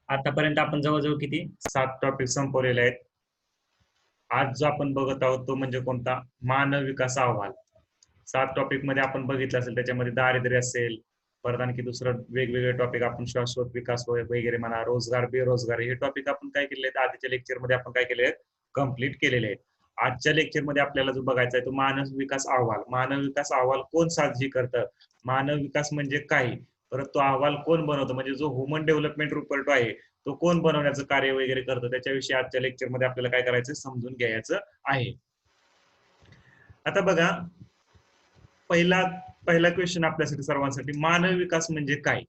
आतापर्यंत आपण जवळजवळ किती 7 टॉपिक संपवलेले आहेत. आज जो आपण बघत आहोत तो म्हणजे कोणता? मानव विकास अहवाल. 7 टॉपिक मध्ये आपण बघितलं असेल, त्याच्यामध्ये दारिद्र्य असेल, परत आणखी दुसरं वेगवेगळे टॉपिक आपण शाश्वत विकास वगैरे म्हणा, रोजगार बेरोजगार, हे टॉपिक आपण काय केले आहेत आधीच्या लेक्चर मध्ये आपण काय केले आहेत, कम्प्लीट केलेले आहेत. आजच्या लेक्चर मध्ये आपल्याला जो बघायचा आहे तो मानव विकास अहवाल. मानव विकास अहवाल कोण साजरी करतं, मानव विकास म्हणजे काय, परत तो अहवाल कोण बनवतो, म्हणजे जो ह्युमन डेव्हलपमेंट रिपोर्ट आहे तो कोण बनवण्याचं कार्य वगैरे करतो, त्याच्याविषयी आजच्या लेक्चर मध्ये आपल्याला काय करायचं, समजून घ्यायचं आहे. आता बघा, पहिला पहिला क्वेश्चन आपल्यासाठी सर्वांसाठी, मानव विकास म्हणजे काय?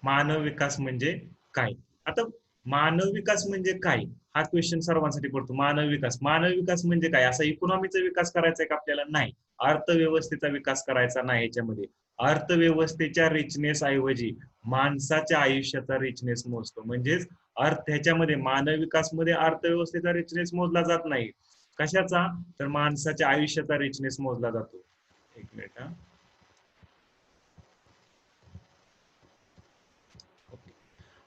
मानव विकास म्हणजे काय? आता मानव विकास म्हणजे काय हा क्वेश्चन सर्वांसाठी पडतो. मानव विकास, मानव विकास म्हणजे काय? असा इकॉनॉमीचा विकास करायचा आहे का आपल्याला? नाही. अर्थव्यवस्थेचा विकास करायचा नाही. याच्यामध्ये अर्थव्यवस्थेच्या रिचनेस ऐवजी माणसाच्या आयुष्याचा रिचनेस मोजतो. म्हणजेच ह्याच्यामध्ये मानव विकास मध्ये अर्थव्यवस्थेचा रिचनेस मोजला जात नाही. कशाचा? तर माणसाच्या आयुष्याचा रिचनेस मोजला जातो. एक मिनिट हा.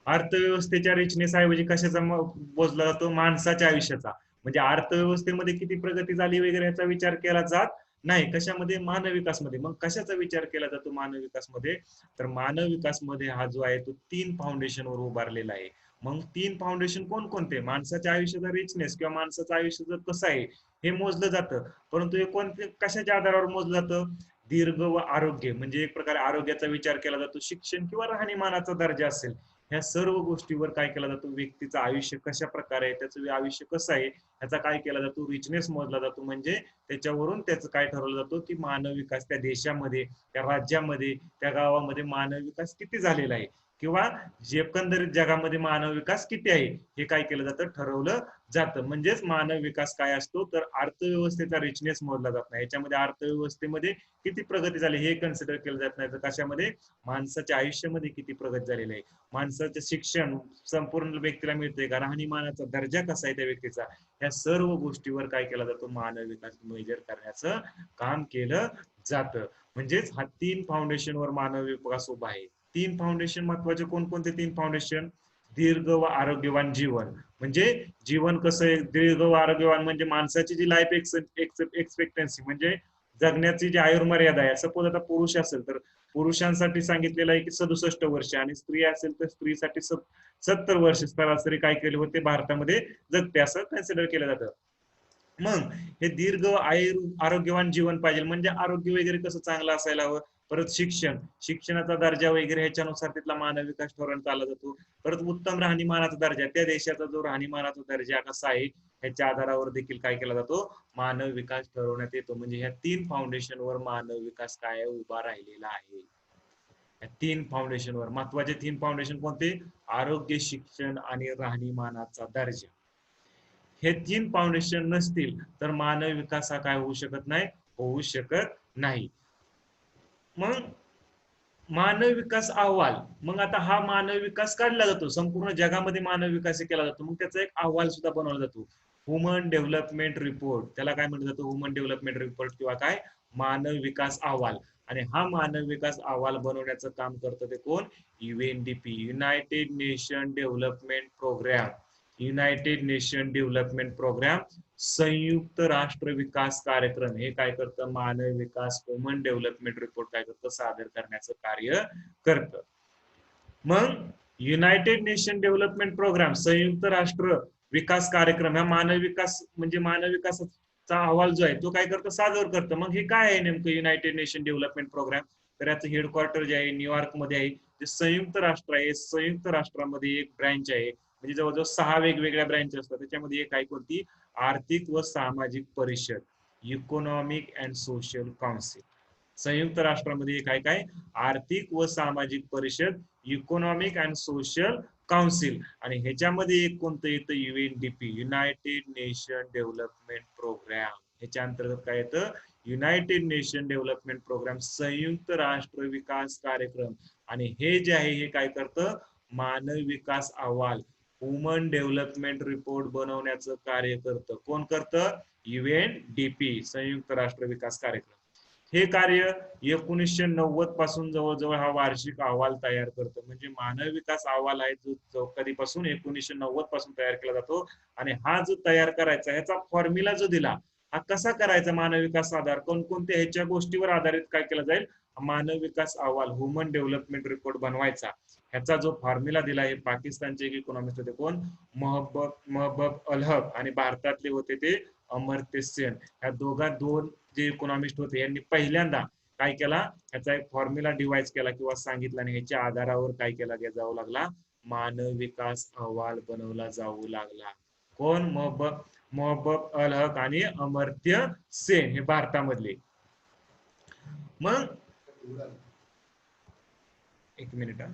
अर्थव्यवस्थेच्या रिचनेस ऐवजी कशाचा मोजला जातो? माणसाच्या आयुष्याचा. म्हणजे अर्थव्यवस्थेमध्ये किती प्रगती झाली वगैरे याचा विचार केला जात नाही. कशामध्ये? मानव विकासमध्ये. मग कशाचा विचार केला जातो मानव विकासमध्ये? तर मानव विकासमध्ये हा जो आहे तो 3 फाउंडेशनवर उभारलेला आहे. मग 3 फाउंडेशन कोणकोणते? माणसाच्या आयुष्याचा रिचनेस किंवा माणसाचं आयुष्य कसं आहे हे मोजलं जातं. परंतु हे कोणते, कशाच्या आधारावर मोजलं जातं? दीर्घ व आरोग्य, म्हणजे एक प्रकारे आरोग्याचा विचार केला जातो. शिक्षण किंवा राहणीमानाचा दर्जा असेल, ह्या सर्व गोष्टीवर काय केला जातो? व्यक्तीचं आयुष्य कशा प्रकारे आहे, त्याचं आयुष्य कसं आहे, ह्याचा काय केला जातो? रिचनेस मोजला जातो. म्हणजे त्याच्यावरून त्याचं काय ठरवलं जातं की मानव विकास त्या देशामध्ये, त्या राज्यामध्ये, त्या गावामध्ये मानव विकास किती झालेला आहे, किंवा एकंदरीत जगामध्ये मानव विकास किती आहे हे काय केलं जातं? ठरवलं जातं. म्हणजेच मानव विकास काय असतो? तर अर्थव्यवस्थेचा रिचनेस मोजला जात नाही. याच्यामध्ये अर्थव्यवस्थेमध्ये किती प्रगती झाली हे कन्सिडर केलं जात नाही. तर कशामध्ये? माणसाच्या आयुष्यामध्ये किती प्रगती झालेली आहे, माणसाचं शिक्षण संपूर्ण व्यक्तीला मिळतंय का, राहणीमानाचा दर्जा कसा आहे त्या व्यक्तीचा, या सर्व गोष्टीवर काय केला जातो? मानव विकास मेजर करण्याचं काम केलं जातं. म्हणजेच हा 3 फाउंडेशनवर मानव विकास उभा आहे. 3 फाउंडेशन महत्वाचे. कोणकोणते 3 फाउंडेशन? दीर्घ व आरोग्यवान जीवन, म्हणजे जीवन कसं आहे दीर्घ व आरोग्यवान, म्हणजे माणसाची जी लाईफ एक्सपेक्टन्सी, म्हणजे जगण्याची जी आयुर्मर्यादा आहे. सपोज आता पुरुष असेल तर पुरुषांसाठी सांगितलेलं आहे की 67 वर्ष, आणि स्त्री असेल तर स्त्रीसाठी 70 वर्ष सरासरी काय केले होते भारतामध्ये जगते, असं कन्सिडर केलं जातं. मग हे दीर्घ आरोग्यवान जीवन पाहिजे, म्हणजे आरोग्य वगैरे कसं चांगलं असायला हवं. परत शिक्षणाचा दर्जा वगैरे ह्याच्यानुसार तिथला मानव विकास ठरवण्यात आला जातो. परत उत्तम राहणीमानाचा दर्जा, त्या देशाचा जो राहणीमानाचा दर्जा कसा आहे ह्याच्या आधारावर देखील काय केला जातो? मानव विकास ठरवण्यात येतो. म्हणजे ह्या 3 फाउंडेशनवर मानव विकास काय उभा राहिलेला आहे. या 3 फाउंडेशनवर महत्वाचे 3 फाउंडेशन कोणते? आरोग्य, शिक्षण आणि राहणीमानाचा दर्जा. हे 3 फाउंडेशन नसतील तर मानव विकास हा काय होऊ शकत नाही? होऊ शकत नाही. मग मानव विकास अहवाल, मग आता हा मानव विकास काढला जातो, संपूर्ण जगामध्ये मानव विकास केला जातो. मग त्याचा एक अहवाल सुद्धा बनवला जातो, ह्युमन डेव्हलपमेंट रिपोर्ट. त्याला काय म्हटलं जातं? ह्युमन डेव्हलपमेंट रिपोर्ट किंवा काय, मानव विकास अहवाल. आणि हा मानव विकास अहवाल बनवण्याचं काम करतं ते कोण? UNDP, united nation development programme. United nation development programme, संयुक्त राष्ट्र विकास कार्यक्रम, हे काय करतं? मानव विकास ह्युमन डेव्हलपमेंट रिपोर्ट काय करतं? सादर करण्याचं कार्य करतं. मग युनायटेड नेशन डेव्हलपमेंट प्रोग्राम, संयुक्त राष्ट्र विकास कार्यक्रम, हा मानव विकास म्हणजे मानव विकासाचा अहवाल जो आहे तो काय करतं? सादर करतं. मग हे काय आहे नेमकं युनायटेड नेशन डेव्हलपमेंट प्रोग्राम? तर याचं हेडक्वार्टर जे आहे न्यूयॉर्क मध्ये आहे. जे संयुक्त राष्ट्र आहे, संयुक्त राष्ट्रामध्ये एक ब्रँच आहे, म्हणजे जवळजवळ 6 वेगवेगळ्या ब्रँच असतात. त्याच्यामध्ये एक आहे कोणती? आर्थिक व सामाजिक परिषद, इकॉनॉमिक अँड सोशल काउन्सिल. संयुक्त राष्ट्रामध्ये काय काय? आर्थिक व सामाजिक परिषद, इकॉनॉमिक अँड सोशल काउन्सिल. आणि ह्याच्यामध्ये एक कोणतं येतं? UNDP, united nation development programme. ह्याच्या अंतर्गत काय येतं? युनायटेड नेशन डेव्हलपमेंट प्रोग्राम, संयुक्त राष्ट्र विकास कार्यक्रम. आणि हे जे आहे हे काय करतं? मानव विकास अहवाल, ह्युमन डेव्हलपमेंट रिपोर्ट बनवण्याचं कार्य करतं. कोण करतं? युएनडीपी, संयुक्त राष्ट्र विकास कार्यक्रम. हे कार्य 1990 पासून जवळजवळ हा वार्षिक अहवाल तयार करतो. म्हणजे मानव विकास अहवाल आहे जो कधीपासून 1990 पासून तयार केला जातो. आणि हा जो तयार करायचा ह्याचा फॉर्म्युला जो दिला, हा कसा करायचा मानव विकास आधार, कोणकोणत्या ह्याच्या गोष्टीवर आधारित काय केलं जाईल, मानव विकास अहवाल ह्युमन डेव्हलपमेंट रिपोर्ट बनवायचा. ह्याचा जो फॉर्म्युला दिला आहे पाकिस्तानचे एक इकॉनॉमिस्ट होते, कोण, महबब अल हक, आणि भारतातले होते ते अमर्त्य सेन. ह्या दोन जे इकॉनॉमिस्ट होते यांनी पहिल्यांदा काय केला, ह्याचा एक फॉर्म्युला डिवाइस केला किंवा सांगितला, आणि ह्याच्या आधारावर काय केला जाऊ लागला, मानव विकास अहवाल बनवला जाऊ लागला. कोण, महबब अल हक आणि अमर्त्य सेन, हे भारतामधले. मग एक मिनिट, हा.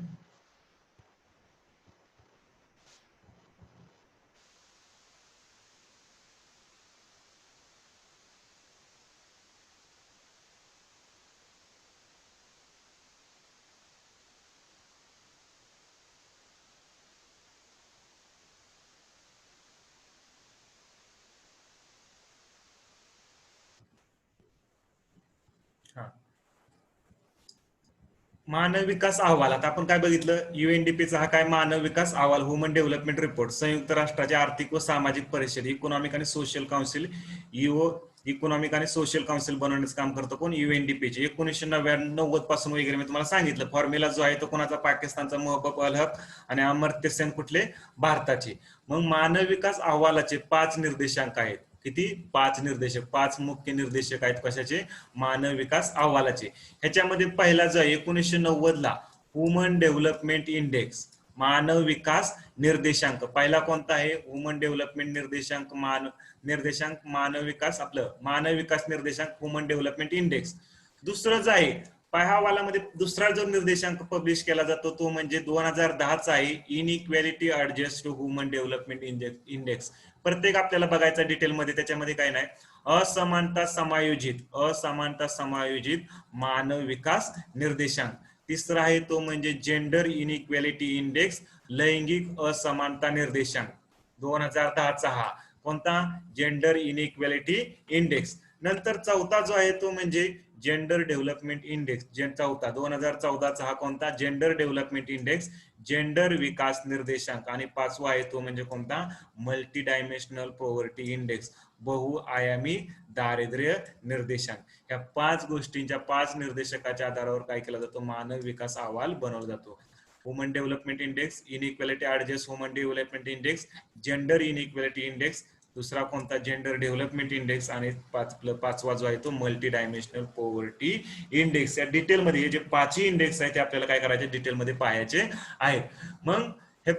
मानव विकास अहवाल, आता आपण काय बघितलं, युएनडीपीचा हा काय, मानव विकास अहवाल ह्युमन डेव्हलपमेंट रिपोर्ट, संयुक्त राष्ट्राच्या आर्थिक व सामाजिक परिषद इकॉनॉमिक आणि सोशल काउन्सिल, इकॉनॉमिक आणि सोशल काउन्सिल बनवण्याचं काम करतो कोण, युएनडीपीचे. 1990 पासून वगैरे मी तुम्हाला सांगितलं, फॉर्म्युला जो आहे तो कोणाचा, पाकिस्तानचा महबूब अल हक आणि अमर्त्य सेन कुठले, भारताचे. मग मानव विकास अहवालाचे 5 निर्देशांक आहेत. किती, 5 निर्देशक, 5 मुख्य निर्देशक आहेत कशाचे, मानव विकास अहवालाचे. ह्याच्यामध्ये पहिला जो आहे 1990 ला ह्युमन डेव्हलपमेंट इंडेक्स, मानव विकास निर्देशांक, पहिला कोणता आहे, ह्युमन डेव्हलपमेंट निर्देशांक मानव विकास, आपलं मानव विकास निर्देशांक ह्युमन डेव्हलपमेंट इंडेक्स. दुसरं जे आहे अहवालामध्ये दुसरा जो निर्देशांक पब्लिश केला जातो तो म्हणजे 2010 चा आहे, inequality adjust to human development index. प्रत्येक आपल्याला बघायचा डिटेलमध्ये, त्याच्यामध्ये काय नाही, असमानता समायोजित मानव विकास निर्देशांक. तिसरा आहे तो म्हणजे जेंडर इनइक्वॅलिटी इंडेक्स, लैंगिक असमानता निर्देशांक, 2010 चा हा कोणता, जेंडर इनइक्वॅलिटी इंडेक्स. नंतर चौथा जो आहे तो म्हणजे जेंडर डेव्हलपमेंट इंडेक्स, चौथा 2014 चा हा कोणता, जेंडर डेव्हलपमेंट इंडेक्स, जेंडर विकास निर्देशांक. आणि पाचवा आहे तो म्हणजे कोणता, मल्टी डायमेन्शनल पॉवर्टी इंडेक्स, बहुआयामी दारिद्र्य निर्देशांक. ह्या 5 गोष्टींच्या 5 निर्देशकाच्या आधारावर काय केला जातो, मानव विकास अहवाल बनवला जातो. Human development index, inequality adjust human development index, gender inequality index, दुसरा कोणता, जेंडर डेव्हलपमेंट इंडेक्स, आणि पाचवा जो आहे तो मल्टी डायमेन्शनल पॉवर्टी इंडेक्स. या डिटेलमध्ये हे जे 5ही इंडेक्स आहे ते आपल्याला काय करायचे, डिटेलमध्ये पाहायचे आहेत. मग हे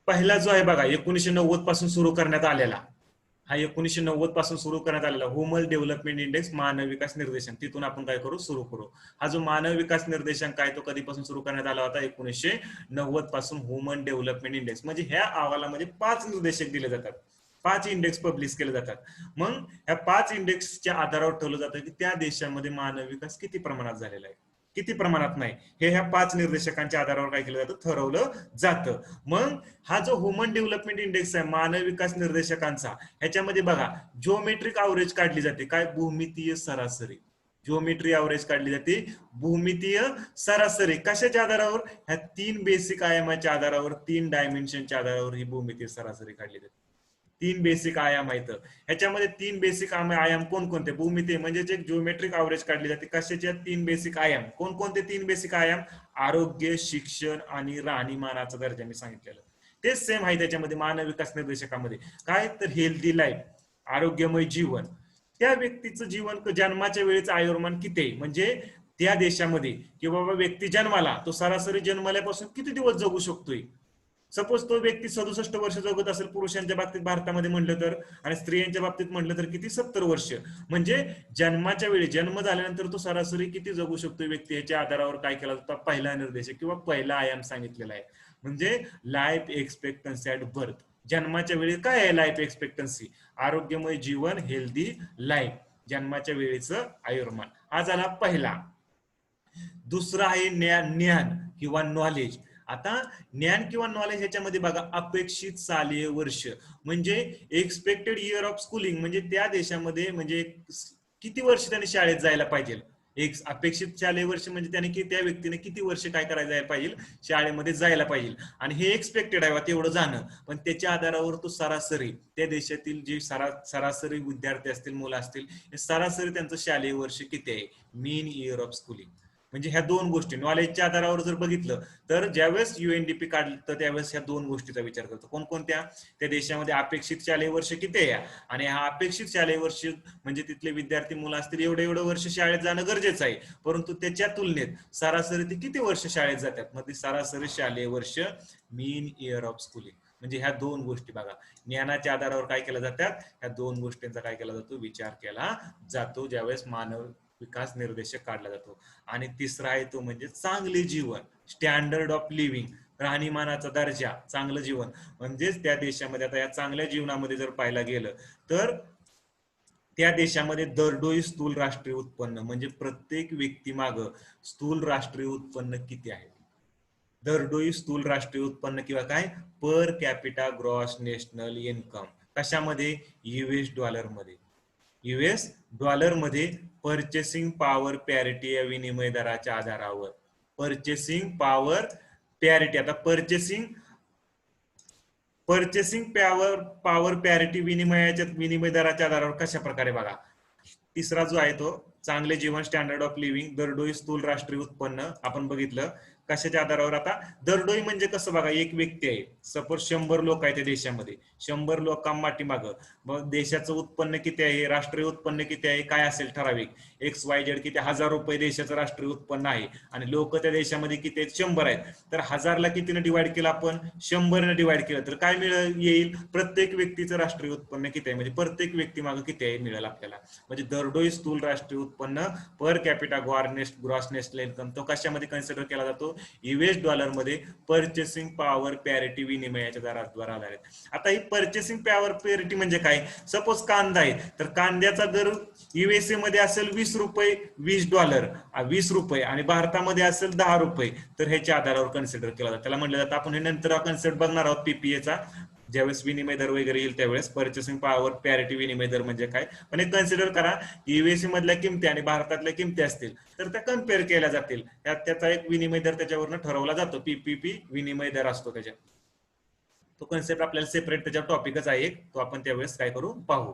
पहिला जो आहे बघा 1990 पासून सुरू करण्यात आलेला, हा 1990 पासून सुरू करण्यात आलेला ह्युमन डेव्हलपमेंट इंडेक्स मानव विकास निर्देशांक, तिथून आपण काय करू, सुरू करू. हा जो मानव विकास निर्देशांक आहे तो कधीपासून सुरू करण्यात आला होता, 1990 पासून ह्युमन डेव्हलपमेंट इंडेक्स. म्हणजे ह्या अहवालामध्ये 5 निर्देशक दिले जातात, 5 इंडेक्स पब्लिश केले जातात. मग ह्या 5 इंडेक्सच्या आधारावर ठरवलं जातं की त्या देशामध्ये मानव विकास किती प्रमाणात झालेला आहे, किती प्रमाणात नाही, हे ह्या 5 निर्देशकांच्या आधारावर काय केलं जातं, ठरवलं जातं. मग हा जो ह्युमन डेव्हलपमेंट इंडेक्स आहे मानव विकास निर्देशकांचा, ह्याच्यामध्ये बघा जिओमेट्रिक अवरेज काढली जाते, काय, भूमितीय सरासरी, जिओमेट्री अवरेज काढली जाते, भूमितीय सरासरी. कशाच्या आधारावर, ह्या 3 बेसिक आयामाच्या आधारावर, 3 डायमेन्शनच्या आधारावर ही भूमितीय सरासरी काढली जाते. 3 बेसिक आयाम आहेत. ह्याच्यामध्ये 3 बेसिक आयाम कोणकोणते, भूमिती म्हणजे एक जिओमेट्रिक अवरेज काढली जाते, कशाच्या, 3 बेसिक आयाम. कोणकोणते 3 बेसिक आयाम, आरोग्य, शिक्षण आणि राहणीमानाचा दर्जा मी सांगितलेलं तेच सेम आहे त्याच्यामध्ये मानव विकास निर्देशकामध्ये. काय तर हेल्दी लाईफ, आरोग्यमय जीवन, त्या व्यक्तीचं जीवन जन्माच्या वेळेचं आयुर्मान किती आहे, म्हणजे त्या देशामध्ये की बाबा व्यक्ती जन्माला तो सरासरी जन्मल्यापासून किती दिवस जगू शकतोय. सपोज तो व्यक्ती 67 वर्ष जगत असेल पुरुषांच्या बाबतीत भारतामध्ये म्हटलं तर, आणि स्त्रियांच्या बाबतीत म्हटलं तर किती, 70 वर्ष. म्हणजे जन्माच्या वेळी, जन्म झाल्यानंतर तो सरासरी किती जगू शकतो व्यक्ती, याच्या आधारावर काय केला जातो, पहिला निर्देशक किंवा पहिला आयाम सांगितलेला आहे. म्हणजे लाईफ एक्सपेक्टन्सी ऍट बर्थ, जन्माच्या वेळी काय आहे लाईफ एक्सपेक्टन्सी, आरोग्यमय जीवन, हेल्दी लाईफ, जन्माच्या वेळेचं आयुर्मान, हा झाला पहिला. दुसरा आहे ज्ञान किंवा नॉलेज. आता ज्ञान किंवा नॉलेज ह्याच्यामध्ये बघा, अपेक्षित शालेय वर्ष म्हणजे एक्सपेक्टेड इयर ऑफ स्कूलिंग, म्हणजे त्या देशामध्ये म्हणजे किती वर्ष त्याने शाळेत जायला पाहिजे, एक अपेक्षित शालेय वर्ष म्हणजे त्याने त्या व्यक्तीने किती वर्ष काय करायला जायला पाहिजे, शाळेमध्ये जायला पाहिजे, आणि हे एक्सपेक्टेड आहे तेवढं जाणं. पण त्याच्या आधारावर तो सरासरी त्या देशातील जे सरासरी विद्यार्थी असतील, मुलं असतील, सरासरी त्यांचं शालेय वर्ष किती आहे, मीन इयर ऑफ स्कूलिंग. म्हणजे ह्या दोन गोष्टी नॉलेजच्या आधारावर जर बघितलं तर ज्यावेळेस UNDP काढलं तर त्यावेळेस ह्या दोन गोष्टीचा विचार करतो. कोणकोणत्या, त्या देशामध्ये अपेक्षित शालेय वर्ष किती आहे, आणि हा अपेक्षित शालेय वर्ष म्हणजे तिथले विद्यार्थी मुलं असतील एवढं वर्ष शाळेत जाणं गरजेचं आहे, परंतु त्याच्या तुलनेत सरासरी ते किती वर्ष शाळेत जातात, मग ते सरासरी शालेय वर्ष मीन इयर ऑफ स्कूलिंग. म्हणजे ह्या दोन गोष्टी बघा, ज्ञानाच्या आधारावर काय केलं जातात, ह्या दोन गोष्टींचा काय केला जातो, विचार केला जातो ज्यावेळेस मानव विकास निर्देशक काढला जातो. आणि तिसरा आहे तो म्हणजे चांगले जीवन, स्टँडर्ड ऑफ लिव्हिंग, राहणीमानाचा दर्जा, चांगलं जीवन. म्हणजेच त्या देशामध्ये आता या चांगल्या जीवनामध्ये जर पाहायला गेलं तर त्या देशामध्ये दरडोई स्थूल राष्ट्रीय उत्पन्न म्हणजे प्रत्येक व्यक्तीमागं स्थूल राष्ट्रीय उत्पन्न किती आहे, दरडोई स्थूल राष्ट्रीय उत्पन्न किंवा काय, per capita gross national income, कशामध्ये, US डॉलरमध्ये. US डॉलरमध्ये पर्चेसिंग पॉवर पॅरिटी या विनिमय दराच्या आधारावर, पर्चेसिंग पॉवर पॅरिटी, आता पर्चेसिंग पॉवर पॅरिटी विनिमय दराच्या आधारावर कशा प्रकारे बघा. तिसरा जो आहे तो चांगले जीवन, स्टँडर्ड ऑफ लिव्हिंग, दरडोई स्थूल राष्ट्रीय उत्पन्न आपण बघितलं कशाच्या आधारावर. आता दरडोई म्हणजे कसं बघा, एक व्यक्ती आहे, सपोज 100 लोक आहेत त्या देशामध्ये, 100 लोकांमाटी माग मग देशाचं उत्पन्न किती आहे, राष्ट्रीय उत्पन्न किती आहे, काय असेल ठराविक XYZ किती, 1000 रुपये देशाचं राष्ट्रीय उत्पन्न आहे, आणि लोक त्या देशामध्ये किती आहेत, 100 आहेत. तर 1000ला कितीने डिवाइड केलं आपण, 100ने डिवाइड केलं तर काय येईल, प्रत्येक व्यक्तीचं राष्ट्रीय उत्पन्न किती आहे, म्हणजे प्रत्येक व्यक्ती मागे किती आहे मिळेल आपल्याला. म्हणजे दरडोई स्थूल राष्ट्रीय उत्पन्न per capita gross national income तो कशामध्ये कन्सिडर केला जातो, US डॉलरमध्ये पर्चेसिंग पॉवर पॅरिटी विनिमयाच्या दराद्वारे आधारित. आता ही पर्चेसिंग पॉवर पॅरिटी म्हणजे काय, सपोज कांदा आहे तर कांद्याचा दर USA मध्ये असेल 20 रुपये, $20 20 रुपये, आणि भारतामध्ये असेल 10 रुपये, तर ह्याच्या आधारावर कन्सिडर केला जातं. त्याला म्हटलं जातं, आपण हे नंतर कन्सेप्ट बघणार आहोत PPA चा, ज्यावेळेस विनिमय दर वगैरे येईल त्यावेळेस पर्चेसिंग पॉवर पॅरिटी विनिमय दर म्हणजे काय. पण हे कन्सिडर करा, USA मधल्या किमती आणि भारतातल्या किमती असतील तर त्या कम्पेअर केल्या जातील, त्याचा एक विनिमय दर त्याच्यावरनं ठरवला जातो, PPP विनिमय दर असतो त्याच्यात. तो कन्सेप्ट आपल्याला सेपरेट त्याच्या टॉपिकच आहे एक, तो आपण त्यावेळेस काय करू पाहू.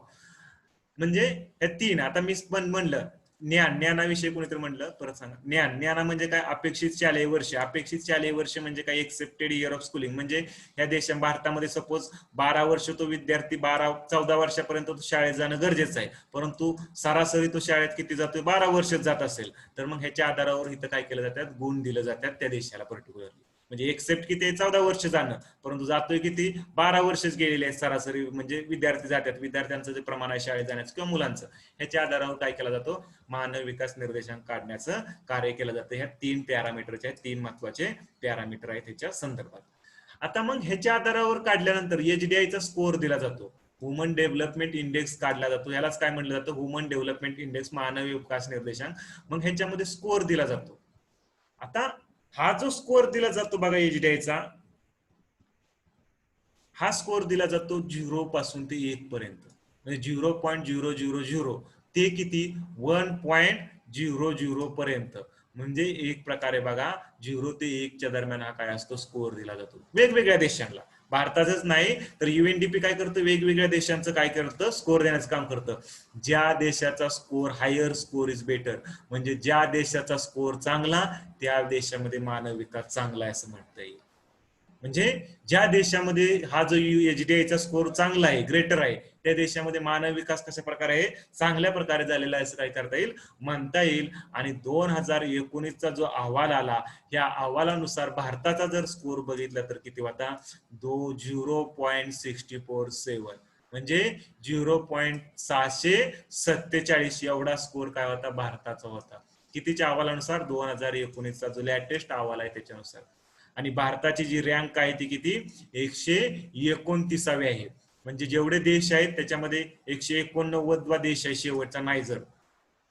म्हणजे हे तीन, आता मी पण म्हणलं ज्ञानाविषयी कोणीतरी म्हणलं, परत सांगा. ज्ञान म्हणजे काय, अपेक्षित शालेय वर्ष. अपेक्षित शालेय वर्ष म्हणजे काय, एक्सेप्टेड इयर ऑफ स्कूलिंग. म्हणजे या भारतामध्ये सपोज 12 वर्ष तो विद्यार्थी 14 वर्षापर्यंत तो शाळेत जाणं गरजेचं आहे, परंतु सरासरी तो शाळेत किती जातोय, 12 वर्ष जात असेल, तर मग ह्याच्या आधारावर इथं काय केलं जातात, गुण दिले जातात त्या देशाला पर्टिक्युलरली. म्हणजे एक्सेप्ट किती आहे, 14 वर्ष जाणं, परंतु जातोय किती, 12 वर्षच गेलेले आहेत सरासरी, म्हणजे विद्यार्थी जातात, विद्यार्थ्यांचं जे प्रमाण आहे शाळेत जाण्याचं किंवा मुलांचं, ह्याच्या आधारावर काय केला जातो, मानव विकास निर्देशांक काढण्याचं कार्य केलं जातं. ह्या 3 पॅरामीटरचे 3 महत्वाचे पॅरामीटर आहेत ह्याच्या संदर्भात. आता मग ह्याच्या आधारावर काढल्यानंतर HDIचा स्कोअर दिला जातो, ह्युमन डेव्हलपमेंट इंडेक्स काढला जातो, यालाच काय म्हटलं जातं, ह्युमन डेव्हलपमेंट इंडेक्स, मानवी विकास निर्देशांक. मग ह्याच्यामध्ये स्कोअर दिला जातो. आता हा जो स्कोअर दिला जातो बघा HDIचा, हा स्कोअर दिला जातो 0 पासून ते 1 पर्यंत, म्हणजे 0.000 ते किती 1.00 पर्यंत. म्हणजे एक प्रकारे बघा 0 ते 1 च्या दरम्यान हा काय असतो, स्कोअर दिला जातो वेगवेगळ्या देशांना. भारताचंच नाही तर UNDP काय करतं, वेगवेगळ्या देशांचं काय करतं, स्कोअर देण्याचं काम करतं. ज्या देशाचा score higher score is better, म्हणजे ज्या देशाचा स्कोअर चांगला त्या देशामध्ये मानव विकास चांगला आहे असं म्हणता येईल. म्हणजे ज्या देशामध्ये हा जो HDIचा स्कोअर चांगला आहे, ग्रेटर आहे, त्या देशामध्ये मानव विकास कशा प्रकारे आहे, चांगल्या प्रकारे झालेला आहे असं काय करता येईल, म्हणता येईल. आणि 2019चा जो अहवाल आला, या अहवालानुसार भारताचा जर स्कोअर बघितला तर किती होता, 0.647, म्हणजे 0.647 एवढा स्कोअर काय होता, भारताचा होता. कितीच्या अहवालानुसार, 2019चा जो लेटेस्ट अहवाल आहे त्याच्यानुसार. आणि भारताची जी रँक आहे ती किती, 129वी आहे. म्हणजे जेवढे देश आहेत त्याच्यामध्ये 189वा देश आहे शेवटचा नायजर.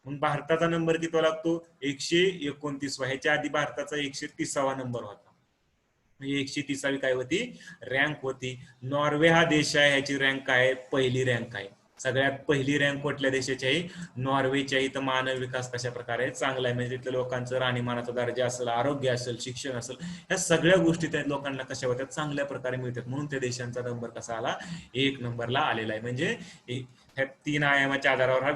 मग भारताचा नंबर किती लागतो, 129वा. ह्याच्या आधी भारताचा 130वा नंबर होता, म्हणजे 130वी काय होती, रँक होती. नॉर्वे हा देश आहे, ह्याची रँक आहे, पहिली रँक आहे. सगळ्यात पहिली रँक कुठल्या देशाची आहे? नॉर्वेची आहे. तर मानव विकास कशा प्रकारे चांगला आहे, म्हणजे तिथल्या लोकांचं राहणीमानाचा दर्जा असेल, आरोग्य असेल, शिक्षण असेल, ह्या सगळ्या गोष्टी त्या लोकांना कशा होत्या? चांगल्या प्रकारे मिळतात. म्हणून त्या देशांचा नंबर कसा आला? 1 नंबरला आलेला आहे. म्हणजे ह्या 3 आयामाच्या आधारावर हा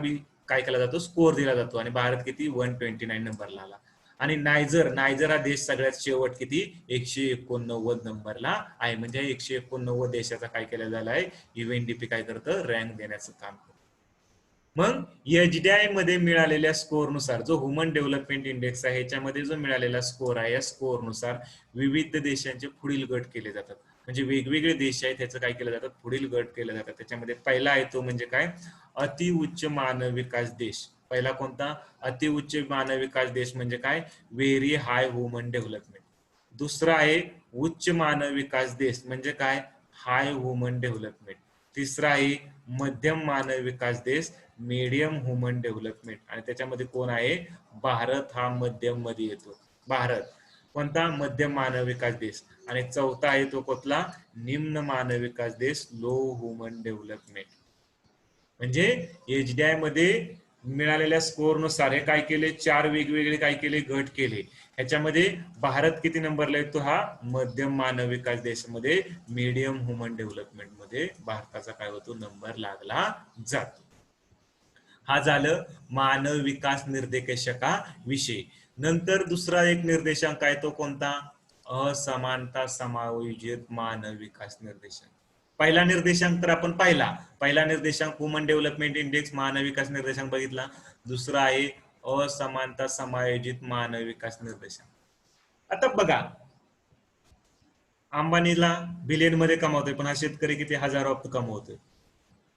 काय केला जातो? स्कोर दिला जातो. आणि भारत किती? 129 नंबरला आला. आणि नायजर हा देश सगळ्यात शेवट किती? 189 नंबरला आहे. म्हणजे 189 देशाचा काय केलेला आहे? UNDP काय करतं? रँक देण्याचं काम करतं. मग एचडीआय मध्ये मिळालेल्या स्कोअरनुसार, जो ह्युमन डेव्हलपमेंट इंडेक्स आहे ह्याच्यामध्ये जो मिळालेला स्कोअर आहे, या स्कोअरनुसार विविध देशांचे पुढील गट केले जातात. म्हणजे वेगवेगळे देश आहेत त्याचं काय केलं जातात? पुढील गट केले जातात. त्याच्यामध्ये पहिला आहे तो म्हणजे काय? अतिउच्च मानव विकास देश. पहिला कोणता? अतिउच्च मानव विकास देश म्हणजे काय? Very high human development. दुसरा आहे उच्च मानव विकास देश म्हणजे काय? हाय ह्युमन डेव्हलपमेंट. तिसरा आहे मध्यम मानव विकास देश, मीडियम ह्युमन डेव्हलपमेंट. आणि त्याच्यामध्ये कोण आहे? भारत हा मध्यम मध्ये येतो. भारत कोणता? मध्यम मानव विकास देश. आणि चौथा आहे तो कुठला? निम्न मानव विकास देश, लो ह्युमन डेव्हलपमेंट. म्हणजे एचडीआय मध्ये मिळालेल्या स्कोअरनुसार हे काय केले? 4 वेगवेगळे काय केले? गट केले. ह्याच्यामध्ये भारत किती नंबरला येतो? हा मध्यम मानव विकास देशामध्ये, मीडियम ह्युमन डेव्हलपमेंट मध्ये भारताचा काय होतो? नंबर लागला जातो. हा झालं मानव विकास निर्देशकाविषयी. नंतर दुसरा एक निर्देशांक आहे तो कोणता? असमानता समायोजित मानव विकास निर्देशांक. पहिला निर्देशांक तर आपण पहिला निर्देशांक ह्युमन डेव्हलपमेंट इंडेक्स, मानव विकास निर्देशांक बघितला. दुसरा आहे असमानता समायोजित मानव विकास निर्देशांक. आता बघा, अंबानीला बिलियन मध्ये कमावतोय, पण हा शेतकरी किती? हजारो कमवतोय.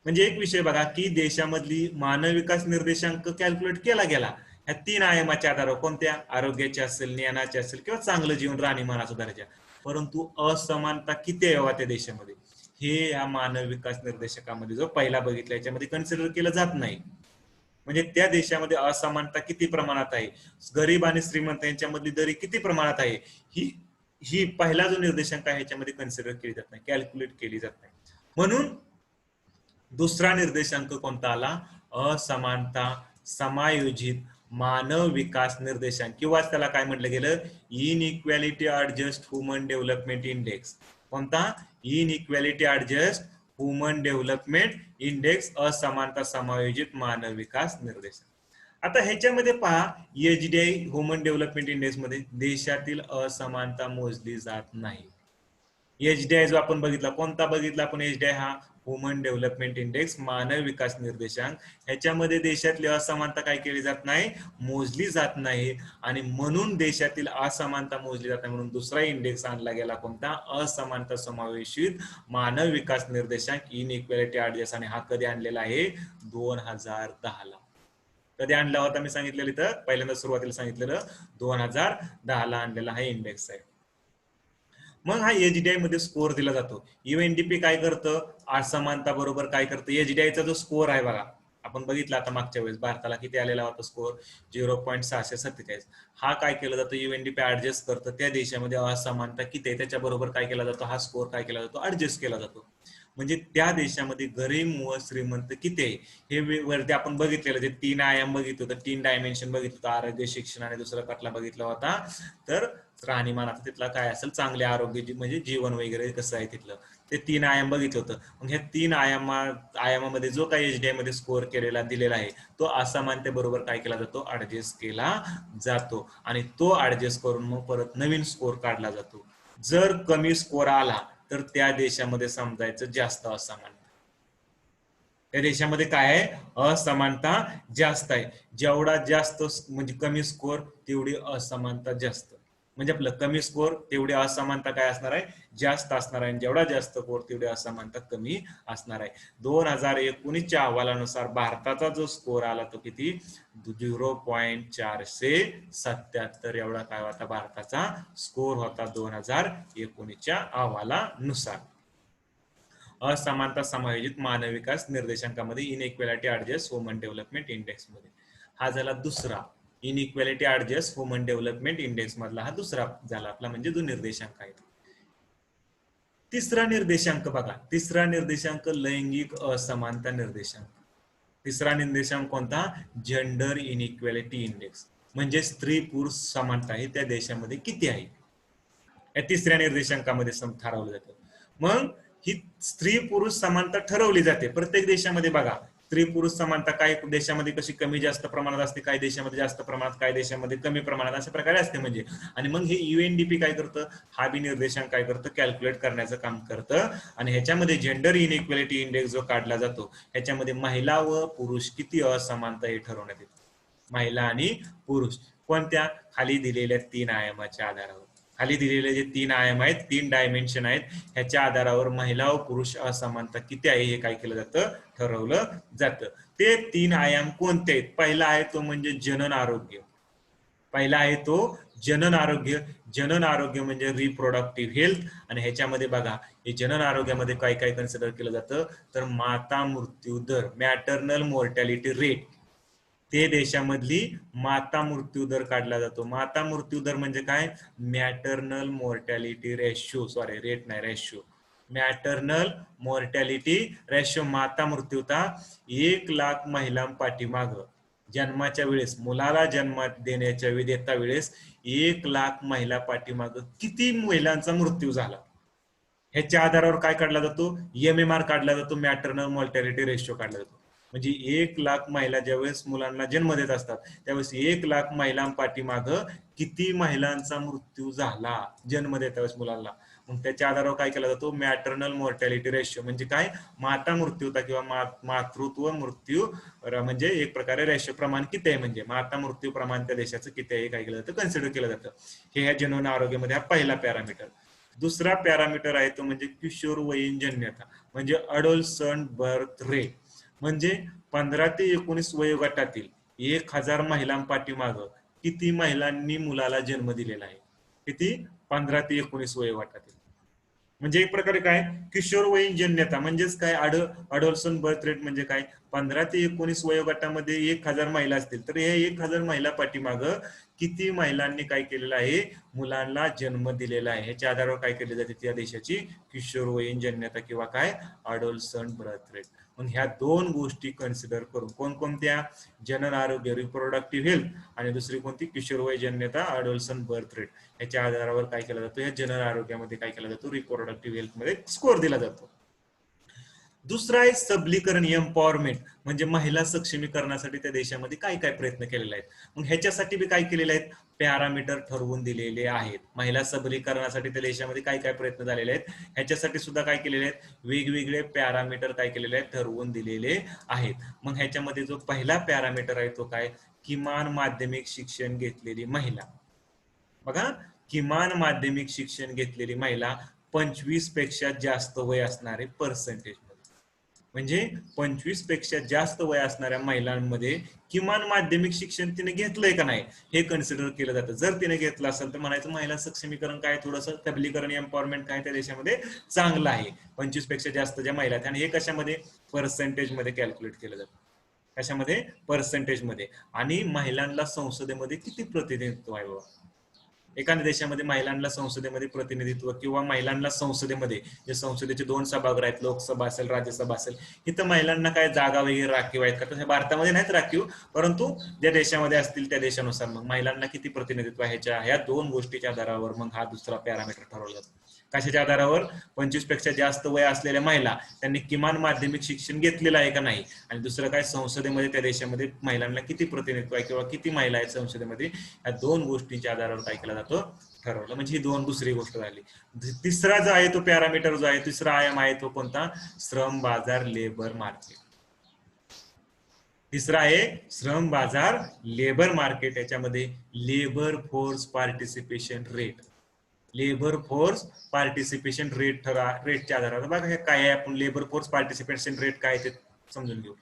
म्हणजे एक विषय बघा की देशामधली मानव विकास निर्देशांक कॅल्क्युलेट केला गेला ह्या 3 आयामाच्या आधारावर. कोणत्या? आरोग्याचे असेल, ज्ञानाचे असेल, किंवा चांगलं जीवन, राहणीमानाचा दर्जा. परंतु असमानता किती आहे त्या देशामध्ये, हे या मानव विकास निर्देशकामध्ये जो पहिला बघितला याच्यामध्ये कन्सिडर केलं जात नाही. म्हणजे त्या देशामध्ये असमानता किती प्रमाणात आहे, गरीब आणि श्रीमंत यांच्यामधली दरी किती प्रमाणात आहे, ही ही पहिला जो निर्देशांक आहे ह्याच्यामध्ये कन्सिडर केली जात नाही, कॅल्क्युलेट केली जात नाही. म्हणून दुसरा निर्देशांक कोणता आला? असमानता समायोजित मानव विकास निर्देशांक, किंवा त्याला काय म्हटलं गेलं? Inequality adjust human development index. कोणता? Inequality adjust human development index, असमानता समायोजित मानव विकास निर्देशांक. आता ह्याच्यामध्ये पहा, एचडीआय ह्युमन डेव्हलपमेंट इंडेक्स मध्ये देशातील असमानता मोजली जात नाही. एचडीआय जो आपण बघितला, कोणता बघितला आपण? एचडीआय हा ह्युमन डेव्हलपमेंट इंडेक्स, मानव विकास निर्देशांक. ह्याच्यामध्ये देशातली असमानता काय केली जात नाही? मोजली जात नाही. आणि म्हणून देशातील असमानता मोजली जात नाही म्हणून दुसरा इंडेक्स आणला गेला, कोणता? असमानता समावेशित मानव विकास निर्देशांक, इनइक्वॅलिटी ऍडजस्ट. आणि हा कधी आणलेला आहे? 2010 ला. कधी आणला होता? मी सांगितलेलं इथं पहिल्यांदा सुरुवातीला सांगितलेलं 2010 ला आणलेला हा इंडेक्स आहे. मग हा एचडीआय मध्ये स्कोअर दिला जातो. युएनडीपी काय करतं? असमानता बरोबर काय करतं? एचडीआयचा जो स्कोअर आहे बघा, आपण बघितला आता मागच्या वेळेस भारताला किती आलेला होता स्कोअर? 0.647. हा काय केलं जातं? युएनडीपी ऍडजस्ट करतं त्या देशामध्ये असमानता किती आहे त्याच्याबरोबर काय केला जातो? हा स्कोअर काय केला जातो? ऍडजस्ट केला जातो. म्हणजे त्या देशामध्ये गरीब व श्रीमंत किती आहे हे वरती आपण बघितलेलं, जे 3 आयाम बघितलं होतं, 3 डायमेन्शन बघितलं होतं, आरोग्य, शिक्षण आणि दुसरा कटला बघितला होता. तर राहणीमान आता तिथला काय असेल? चांगले आरोग्य, म्हणजे जीवन वगैरे कसं आहे तिथलं, ते 3 आयाम बघितलं होतं. मग ह्या 3 आयामामध्ये जो काही एचडीआय मध्ये स्कोअर केलेला दिलेला आहे तो असमानतेबरोबर काय केला जातो? ऍडजस्ट केला जातो. आणि तो ऍडजस्ट करून मग परत नवीन स्कोअर काढला जातो. जर कमी स्कोअर आला तर त्या देशामध्ये समजायचं जास्त असमानता, त्या देशामध्ये काय आहे? असमानता जास्त आहे. जेवढा जास्त म्हणजे कमी स्कोअर तेवढी असमानता जास्त. म्हणजे आपलं कमी स्कोअर तेवढी असमानता काय असणार आहे? जास्त असणार आहे. जेवढा जास्त स्कोअर तेवढी असमानता कमी असणार आहे. 2019च्या अहवालानुसार भारताचा जो स्कोअर आला तो किती? 0.477 एवढा काय होता भारताचा स्कोअर होता 2019च्या अहवालानुसार. असमानता समायोजित मानव विकास निर्देशांकामध्ये, inequality adjust human development index मध्ये. हा झाला दुसरा, inequality adjust human development index मधला हा दुसरा झाला आपला, म्हणजे जो निर्देशांक आहे. तिसरा निर्देशांक बघा, तिसरा निर्देशांक लैंगिक असमानता निर्देशांक. तिसरा निर्देशांक कोणता? जेंडर इनइक्वॅलिटी इंडेक्स, म्हणजे स्त्री पुरुष समानता ही त्या देशामध्ये किती आहे या तिसऱ्या निर्देशांकामध्ये ठरवलं जातं. मग ही स्त्री पुरुष समानता ठरवली जाते प्रत्येक देशामध्ये. बघा, स्त्री पुरुष समानता काही देशामध्ये कशी कमी जास्त प्रमाणात असते, काही देशामध्ये जास्त प्रमाणात, काही देशामध्ये कमी प्रमाणात, अशा प्रकारे असते म्हणजे. आणि मग हे UNDP काय करतं, हा बी निर्देशांक काय करतं, कॅल्क्युलेट करण्याचं काम करतं. आणि ह्याच्यामध्ये जेंडर इनइक्वॅलिटी इंडेक्स जो काढला जातो ह्याच्यामध्ये महिला व पुरुष किती असमानता हे ठरवण्यात येते. महिला आणि पुरुष कोणत्या? खाली दिलेल्या 3 आयामाच्या आधारावर. खाली दिलेले जे 3 आयाम आहेत, 3 डायमेन्शन आहेत, ह्याच्या आधारावर महिला व पुरुष असमानता किती आहे हे काय केलं जातं, ठरवलं जातं. ते 3 आयाम कोणते आहेत? पहिला आहे तो म्हणजे जनन आरोग्य. पहिला आहे तो जनन आरोग्य. जनन आरोग्य म्हणजे रिप्रोडक्टिव्ह हेल्थ. आणि ह्याच्यामध्ये बघा, हे जनन आरोग्यामध्ये काय काय कन्सिडर केलं जातं, तर माता मृत्यू दर, मॅटर्नल मोर्टॅलिटी रेट, ते देशामधली माता मृत्यू दर काढला जातो. माता मृत्यू दर म्हणजे काय? Maternal mortality ratio, sorry rate नाही, रेशो. मॅटर्नल मोर्टॅलिटी रेशो, माता मृत्यूता 1,00,000 महिलांपाठीमाग जन्माच्या वेळेस, मुलाला जन्म देण्याच्या देता वेळेस 1,00,000 महिला पाठीमाग किती महिलांचा मृत्यू झाला, ह्याच्या आधारावर काय काढला जातो? MMR काढला जातो, मॅटर्नल मोर्टॅलिटी रेशो काढला जातो. म्हणजे 1,00,000 महिला ज्यावेळेस मुलांना जन्म देत असतात त्यावेळेस 1,00,000 महिलांपाठीमाग किती महिलांचा मृत्यू झाला जन्म देता वेळेस मुलांना, मग त्याच्या आधारावर काय केला जातो? मॅटर्नल मोर्टॅलिटी रेशो म्हणजे काय? माता मृत्यूता किंवा मातृत्व मृत्यू म्हणजे एक प्रकारे रेशो प्रमाण किती आहे, म्हणजे माता मृत्यू प्रमाण त्या देशाचं किती आहे काय केलं जातं, कन्सिडर केलं जातं. हे ह्या जनन आरोग्यामध्ये हा पहिला पॅरामीटर. दुसरा पॅरामीटर आहे तो म्हणजे किशोरवयीन जन्यता, म्हणजे अडोलसंट बर्थ रेट. म्हणजे 15 ते 19 वयोगटातील 1,000 महिलांपाठीमाग किती महिलांनी मुलाला जन्म दिलेला आहे? किती? 15 ते 19 वयोगटातील. म्हणजे एक प्रकारे काय? किशोरवयीन जन्यता म्हणजेच काय? अडोलसन बर्थ रेट म्हणजे काय? 15 ते 19 वयोगटामध्ये 1,000 महिला असतील तर हे 1,000 महिला पाठीमाग किती महिलांनी काय केलेलं आहे? मुलांना जन्म दिलेला आहे. ह्याच्या आधारावर काय केले जाते? त्या देशाची किशोरवयीन जन्यता किंवा काय? अडोलसंट बर्थ रेट. मग ह्या दोन गोष्टी कन्सिडर करून कोणकोणत्या? जनन आरोग्य, रिप्रोडक्टिव्ह हेल्थ, आणि दुसरी कोणती? किशोरवय जन्यता, अडोलसंट बर्थ रेट. ह्याच्या आधारावर काय केलं जातं? या जनन आरोग्यामध्ये काय केला जातो? रिप्रोडक्टिव्ह हेल्थ मध्ये स्कोर दिला जातो. दुसरा आहे सबलीकरण, एम्पॉवरमेंट, म्हणजे महिला सक्षमीकरणासाठी त्या देशामध्ये काय काय प्रयत्न केलेले आहेत. मग ह्याच्यासाठी बी काय केलेले आहेत? पॅरामीटर ठरवून दिलेले आहेत. महिला सबलीकरणासाठी त्या देशामध्ये काय काय प्रयत्न झालेले आहेत ह्याच्यासाठी सुद्धा काय केलेले आहेत? वेगवेगळे पॅरामीटर काय केलेले आहेत? ठरवून दिलेले आहेत. मग ह्याच्यामध्ये जो पहिला पॅरामीटर आहे तो काय? किमान माध्यमिक शिक्षण घेतलेली महिला. बघा, किमान माध्यमिक शिक्षण घेतलेली महिला 25 पेक्षा जास्त वय असणारे पर्सेंटेज, म्हणजे 25 पेक्षा जास्त वय असणाऱ्या महिलांमध्ये किमान माध्यमिक शिक्षण तिने घेतलंय का नाही हे कन्सिडर केलं जातं. जर तिने घेतलं असेल तर म्हणायचं महिला सक्षमीकरण काय, थोडंसं सबलीकरण, एम्पॉवरमेंट काय त्या देशामध्ये चांगलं आहे. 25 पेक्षा जास्त ज्या महिला आहेत, आणि हे कशामध्ये? पर्सेंटेज मध्ये कॅल्क्युलेट केलं जातं. कशामध्ये? पर्सेंटेज मध्ये. आणि महिलांना संसदेमध्ये किती प्रतिनिधित्व आहे बाबा? एखाद्या देशामध्ये महिलांना संसदेमध्ये प्रतिनिधित्व किंवा महिलांना संसदेमध्ये, जे संसदेचे 2 सभागृह आहेत, लोकसभा असेल, राज्यसभा असेल, इथं महिलांना काय जागा वगैरे राखीव आहेत का? तसं भारतामध्ये नाहीत राखीव, परंतु ज्या देशामध्ये असतील त्या देशानुसार मग महिलांना किती प्रतिनिधित्व आहे ह्या 2 गोष्टीच्या आधारावर मग हा दुसरा पॅरामीटर ठरवला जातो. कशाच्या आधारावर? 25 पेक्षा जास्त वय असलेल्या महिला त्यांनी किमान माध्यमिक शिक्षण घेतलेलं आहे का नाही, आणि दुसरं काय? संसदेमध्ये त्या देशामध्ये महिलांना किती प्रतिनिधित्व आहे किंवा किती महिला आहेत संसदेमध्ये, या 2 गोष्टींच्या आधारावर काय केला जातो? ठरवलं. म्हणजे ही दुसरी गोष्ट झाली. तिसरा जो आहे तो पॅरामीटर जो आहे, तिसरा आयाम आहे तो कोणता? श्रम बाजार, लेबर मार्केट. तिसरा आहे श्रम बाजार, लेबर मार्केट. याच्यामध्ये labour force participation rate, labour force participation रेटच्या आधारावर बघा हे काय आहे. आपण लेबर फोर्स पार्टिसिपेशन रेट काय ते समजून घेऊ.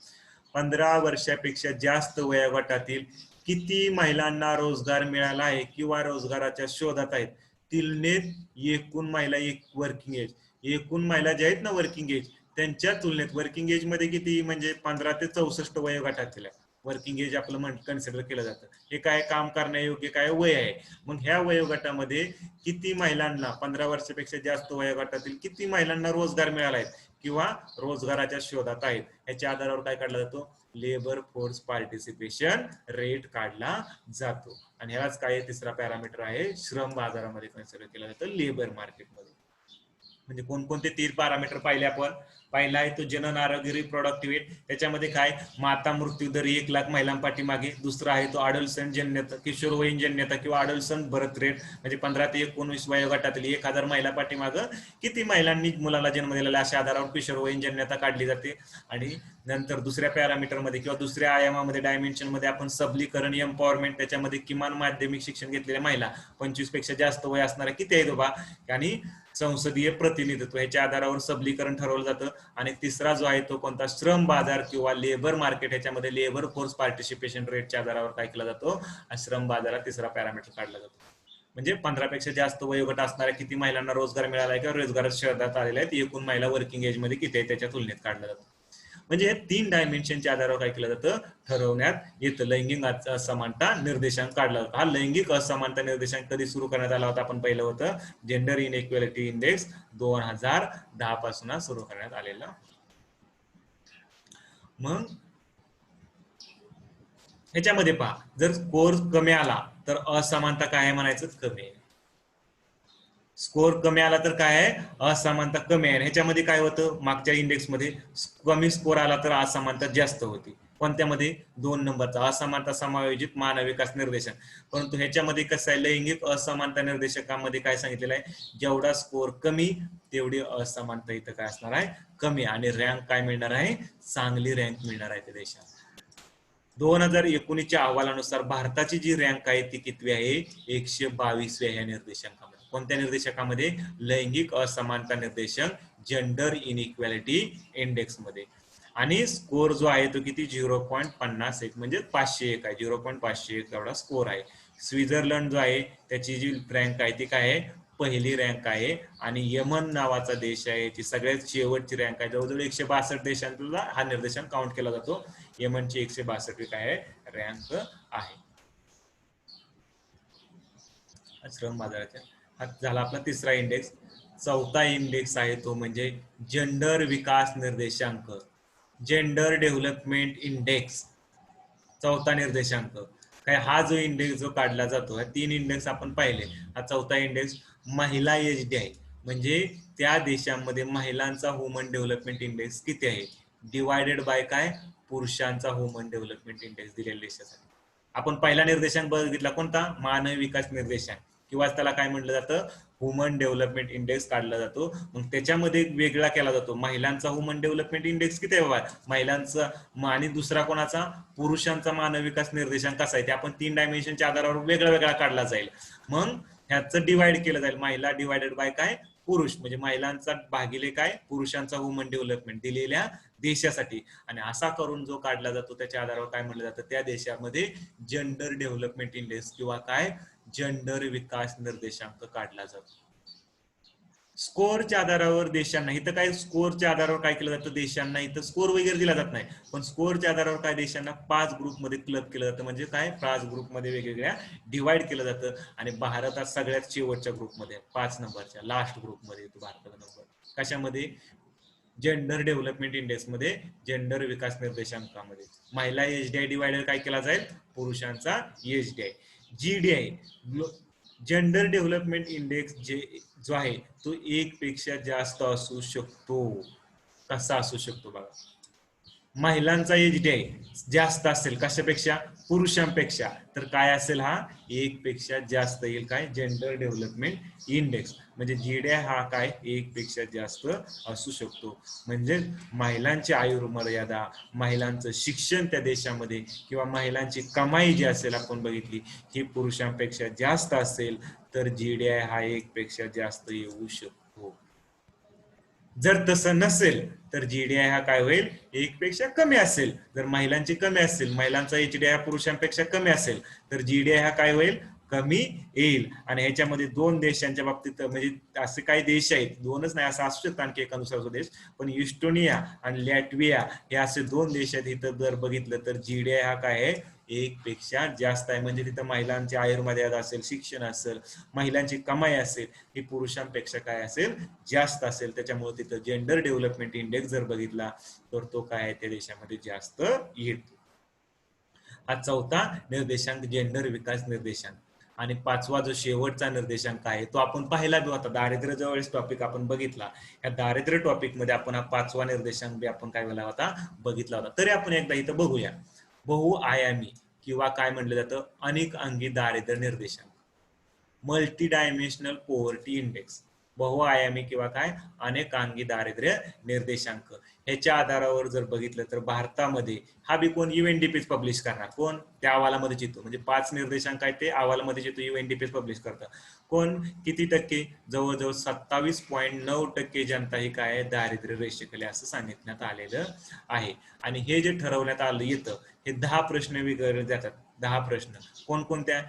15 वर्षापेक्षा जास्त वयोगटातील किती महिलांना रोजगार मिळाला आहे किंवा रोजगाराच्या शोधात आहेत, तुलनेत एकूण महिला, वर्किंग एज, एकूण महिला ज्या आहेत ना वर्किंग एज, त्यांच्या तुलनेत वर्किंग एज मध्ये किती, म्हणजे 15 ते 64 वयोगटातील आहे. वर्किंग एज आपलं कन्सिडर केलं जातं. हे काय काम करण्यायोग्य काय वय आहे. मग ह्या वयोगटामध्ये किती महिलांना 15 वर्षापेक्षा जास्त वयोगटातील किती महिलांना रोजगार मिळाला आहे किंवा रोजगाराच्या शोधात आहेत, याच्या आधारावर काय काढला जातो, लेबर फोर्स पार्टिसिपेशन रेट काढला जातो. आणि ह्यालाच काय तिसरा पॅरामीटर आहे श्रम बाजारामध्ये कन्सिडर केला जातो लेबर मार्केटमध्ये. म्हणजे कोणकोणते 3 पॅरामीटर पाहिले आपण. पहिला आहे तो जनन आरोग्य रिप्रोडक्टिव्ह, त्याच्यामध्ये काय माता मृत्यू दर 1 लाख महिलांपाठीमागे. दुसरा आहे तो अडल्सन जन्यता किशोरवयीन जन्यता किंवा अडल्सन बर्थ रेट, म्हणजे 15 ते 19 वयोगटातील 1000 महिला पाठीमागे किती महिलांनी मुलाला जन्म दिलेला, अशा आधारावर किशोरवयीन जन्यता काढली जाते. आणि नंतर दुसऱ्या पॅरामीटर मध्ये किंवा दुसऱ्या आयामामध्ये डायमेन्शन मध्ये आपण सबलीकरण एम्पॉवरमेंट, त्याच्यामध्ये किमान माध्यमिक शिक्षण घेतलेल्या महिला 25 पेक्षा जास्त वय असणाऱ्या किती आहेत बाबा, आणि संसदीय प्रतिनिधित्व, ह्याच्या आधारावर सबलीकरण ठरवलं जातं. आणि तिसरा जो आहे तो कोणता, श्रम बाजार किंवा लेबर मार्केट, ह्याच्यामध्ये लेबर फोर्स पार्टिसिपेशन रेटच्या आधारावर काय केला जातो, श्रम बाजारात तिसरा पॅरामीटर काढला जातो. म्हणजे 15 पेक्षा जास्त वयोगट असणाऱ्या किती महिलांना रोजगार मिळाला आहे किंवा रोजगार शोधात आलेले आहेत, एकूण महिला वर्किंग एज मध्ये किती आहे त्याच्या तुलनेत काढला जातो. म्हणजे हे 3 डायमेन्शनच्या आधारावर काय केलं जातं, ठरवण्यात येतं. लैंगिक असमानता निर्देशांक काढला जातो. हा लैंगिक असमानता निर्देशांक कधी सुरू करण्यात आला होता, आपण पहिलं होतं जेंडर इनइक्वेलिटी इंडेक्स 2010 पासून सुरू करण्यात आलेला. मग ह्याच्यामध्ये पहा, जर स्कोर कमी आला तर असमानता काय आहे म्हणायचं, कमी आहे. स्कोर कमी आला तर काय आहे, असमानता कमी आहे. ह्याच्यामध्ये काय होतं, मागच्या इंडेक्स मध्ये कमी स्कोर आला तर असमानता जास्त होती. कोणत्यामध्ये, 2 नंबरचा असमानता समायोजित मानव विकास निर्देशक. परंतु ह्याच्यामध्ये कसं आहे, लैंगिक असमानता निर्देशकामध्ये काय सांगितलेलं आहे, जेवढा स्कोर कमी तेवढी असमानता इथं काय असणार आहे, कमी. आणि रँक काय मिळणार आहे, चांगली रँक मिळणार आहे त्या देशात. 2019च्या अहवालानुसार भारताची जी रँक आहे ती कितवी आहे, 122व्या ह्या निर्देशांकामध्ये. कोणत्या निर्देशकामध्ये, लैंगिक असमानता निर्देशक जेंडर इनइक्वॅलिटी इंडेक्स मध्ये. आणि स्कोर जो आहे तो किती, 0.51 म्हणजे 501 आहे, 0.501 एवढा स्कोर आहे. स्वित्झर्लंड जो आहे त्याची जी रँक आहे ती काय आहे, पहिली रँक आहे. आणि यमन नावाचा देश आहे, ती सगळ्यात शेवटची रँक आहे. जवळजवळ 162 देशांतला हा निर्देशांक काउंट केला जातो. यमनची 162 काय आहे, रँक आहे श्रम बाजाराच्या. हा झाला आपला तिसरा इंडेक्स. चौथा इंडेक्स आहे तो म्हणजे जेंडर विकास निर्देशांक, जेंडर डेव्हलपमेंट इंडेक्स. चौथा निर्देशांक काय, हा जो इंडेक्स जो काढला जातो, हा 3 इंडेक्स आपण पाहिले. हा चौथा इंडेक्स महिला एचडी आहे, म्हणजे त्या देशामध्ये महिलांचा ह्युमन डेव्हलपमेंट इंडेक्स किती आहे, डिवायडेड बाय काय, पुरुषांचा ह्युमन डेव्हलपमेंट इंडेक्स दिलेल्या देशासाठी. आपण पहिला निर्देशांक बघितला कोणता, मानवी विकास निर्देशांक, किंवा त्याला काय म्हटलं जातं, ह्युमन डेव्हलपमेंट इंडेक्स काढला जातो. मग त्याच्यामध्ये वेगळा केला जातो, महिलांचा ह्युमन डेव्हलपमेंट इंडेक्स किती आहे बाबा, महिलांचा. आणि दुसरा कोणाचा, पुरुषांचा मानव विकास निर्देशांक कसा आहे, ते आपण 3 डायमेन्शनच्या आधारावर वेगळा वेगळा काढला जाईल. मग ह्याचं डिवाइड केलं जाईल, महिला डिवायडेड बाय काय, पुरुष, म्हणजे महिलांचा भागिले काय, पुरुषांचा ह्युमन डेव्हलपमेंट दिलेल्या देशासाठी. आणि असा करून जो काढला जातो त्याच्या आधारावर काय म्हटलं जातं, त्या देशामध्ये जेंडर डेव्हलपमेंट इंडेक्स किंवा काय, जेंडर विकास निर्देशांक काढला जातो. स्कोरच्या आधारावर देशांना, इथं काय स्कोरच्या आधारावर काय केलं जातं, देशांना इथं स्कोर वगैरे दिला जात नाही, पण स्कोरच्या आधारावर काय देशांना 5 ग्रुपमध्ये क्लब केलं जातं. म्हणजे काय, 5 ग्रुपमध्ये वेगवेगळ्या डिवाइड केलं जातं. आणि भारत हा सगळ्यात शेवटच्या ग्रुपमध्ये, 5 नंबरच्या लास्ट ग्रुपमध्ये येतो भारताचा नंबर. कशामध्ये, जेंडर डेव्हलपमेंट इंडेक्स मध्ये, जेंडर विकास निर्देशांकामध्ये. महिला एचडीआय डिवायडेड काय केला जाईल, पुरुषांचा एचडीआय. जीडीआय, जेंडर डेव्हलपमेंट इंडेक्स जो आहे तो 1 पेक्षा जास्त असू शकतो. कसा असू शकतो बघा, महिलांचा एचडीआय जास्त असेल कशापेक्षा, पुरुषांपेक्षा, तर काय असेल, हा 1 पेक्षा जास्त येईल काय, जेंडर डेव्हलपमेंट इंडेक्स. म्हणजे जीडीआय हा काय, 1 पेक्षा जास्त असू शकतो. म्हणजे महिलांची आयुर्मर्यादा, महिलांचं शिक्षण त्या देशामध्ये, किंवा महिलांची कमाई जी असेल आपण बघितली ही पुरुषांपेक्षा जास्त असेल तर जीडीआय हा 1 पेक्षा जास्त येऊ शकतो. जर तसं नसेल तर जीडीआय हा काय होईल, 1 पेक्षा कमी असेल. जर महिलांची कमी असेल, महिलांचा एचडीआय हा पुरुषांपेक्षा कमी असेल तर जीडीआय हा काय होईल, कमी येईल. आणि ह्याच्यामध्ये दोन देशांच्या बाबतीत म्हणजे असे काही देश आहेत, दोनच नाही असं असू शकतं आणखी एखादा देश, पण इस्टोनिया आणि लॅटविया हे असे दोन देश आहेत. इथं जर बघितलं तर जीडीआय हा काय आहे, 1 पेक्षा जास्त आहे. म्हणजे तिथं महिलांचे आयुर्मर्यादा असेल, शिक्षण असेल, महिलांची कमाई असेल, ही पुरुषांपेक्षा काय असेल, जास्त असेल. त्याच्यामुळे तिथं जेंडर डेव्हलपमेंट इंडेक्स जर बघितला तर तो काय आहे, त्या देशामध्ये जास्त येतो. हा चौथा निर्देशांक जेंडर विकास निर्देशांक. आणि पाचवा जो शेवटचा निर्देशांक आहे तो आपण पाहिला बी होता, दारिद्र्य जवळच टॉपिक आपण बघितला. या दारिद्र्य टॉपिक मध्ये आपण हा पाचवा निर्देशांक बी आपण काय केला होता, बघितला होता. तरी आपण एकदा इथं बघूया. बहुआयामी किंवा काय म्हटलं जातं, अनेक अंगी दारिद्र्य निर्देशांक, मल्टी डायमेन्शनल पॉवर्टी इंडेक्स. बहुआयामी किंवा काय, अनेकांगी दारिद्र्य निर्देशांक. ह्याच्या आधारावर जर बघितलं तर भारतामध्ये हा बी कोण, युएनडीपीच पब्लिश करणार. कोण, त्या अहवालामध्ये येतो. म्हणजे 5 निर्देशांक आहे ते अहवालामध्ये येतो, युएनडीपीच पब्लिश करतं. कोण, किती टक्के, जवळजवळ 27.9% जनता ही काय आहे, दारिद्र्य रेषेखाली असं सांगितण्यात आलेलं आहे. आणि हे जे ठरवण्यात आलं येतं, हे 10 प्रश्न विचारले जातात. 10 प्रश्न कोणकोणत्या,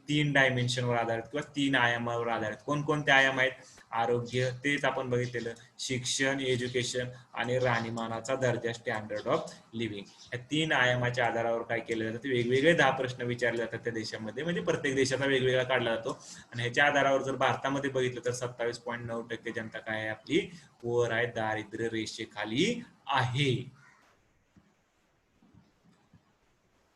3 डायमेन्शनवर आधारित किंवा 3 आयामावर आधारित. कोणकोणते आयाम आहेत, आरोग्य, तेच आपण बघितलेलं, शिक्षण, एज्युकेशन, आणि राहणीमानाचा दर्जा, स्टँडर्ड ऑफ लिव्हिंग. या 3 आयामाच्या आधारावर काय केलं जातं, वेगवेगळे 10 प्रश्न विचारले जातात त्या देशामध्ये. म्हणजे प्रत्येक देशाचा वेगवेगळा काढला जातो. आणि ह्याच्या आधारावर जर भारतामध्ये बघितलं तर 27.9% जनता काय आहे, आपली वर आहे, दारिद्र्य रेषेखाली आहे.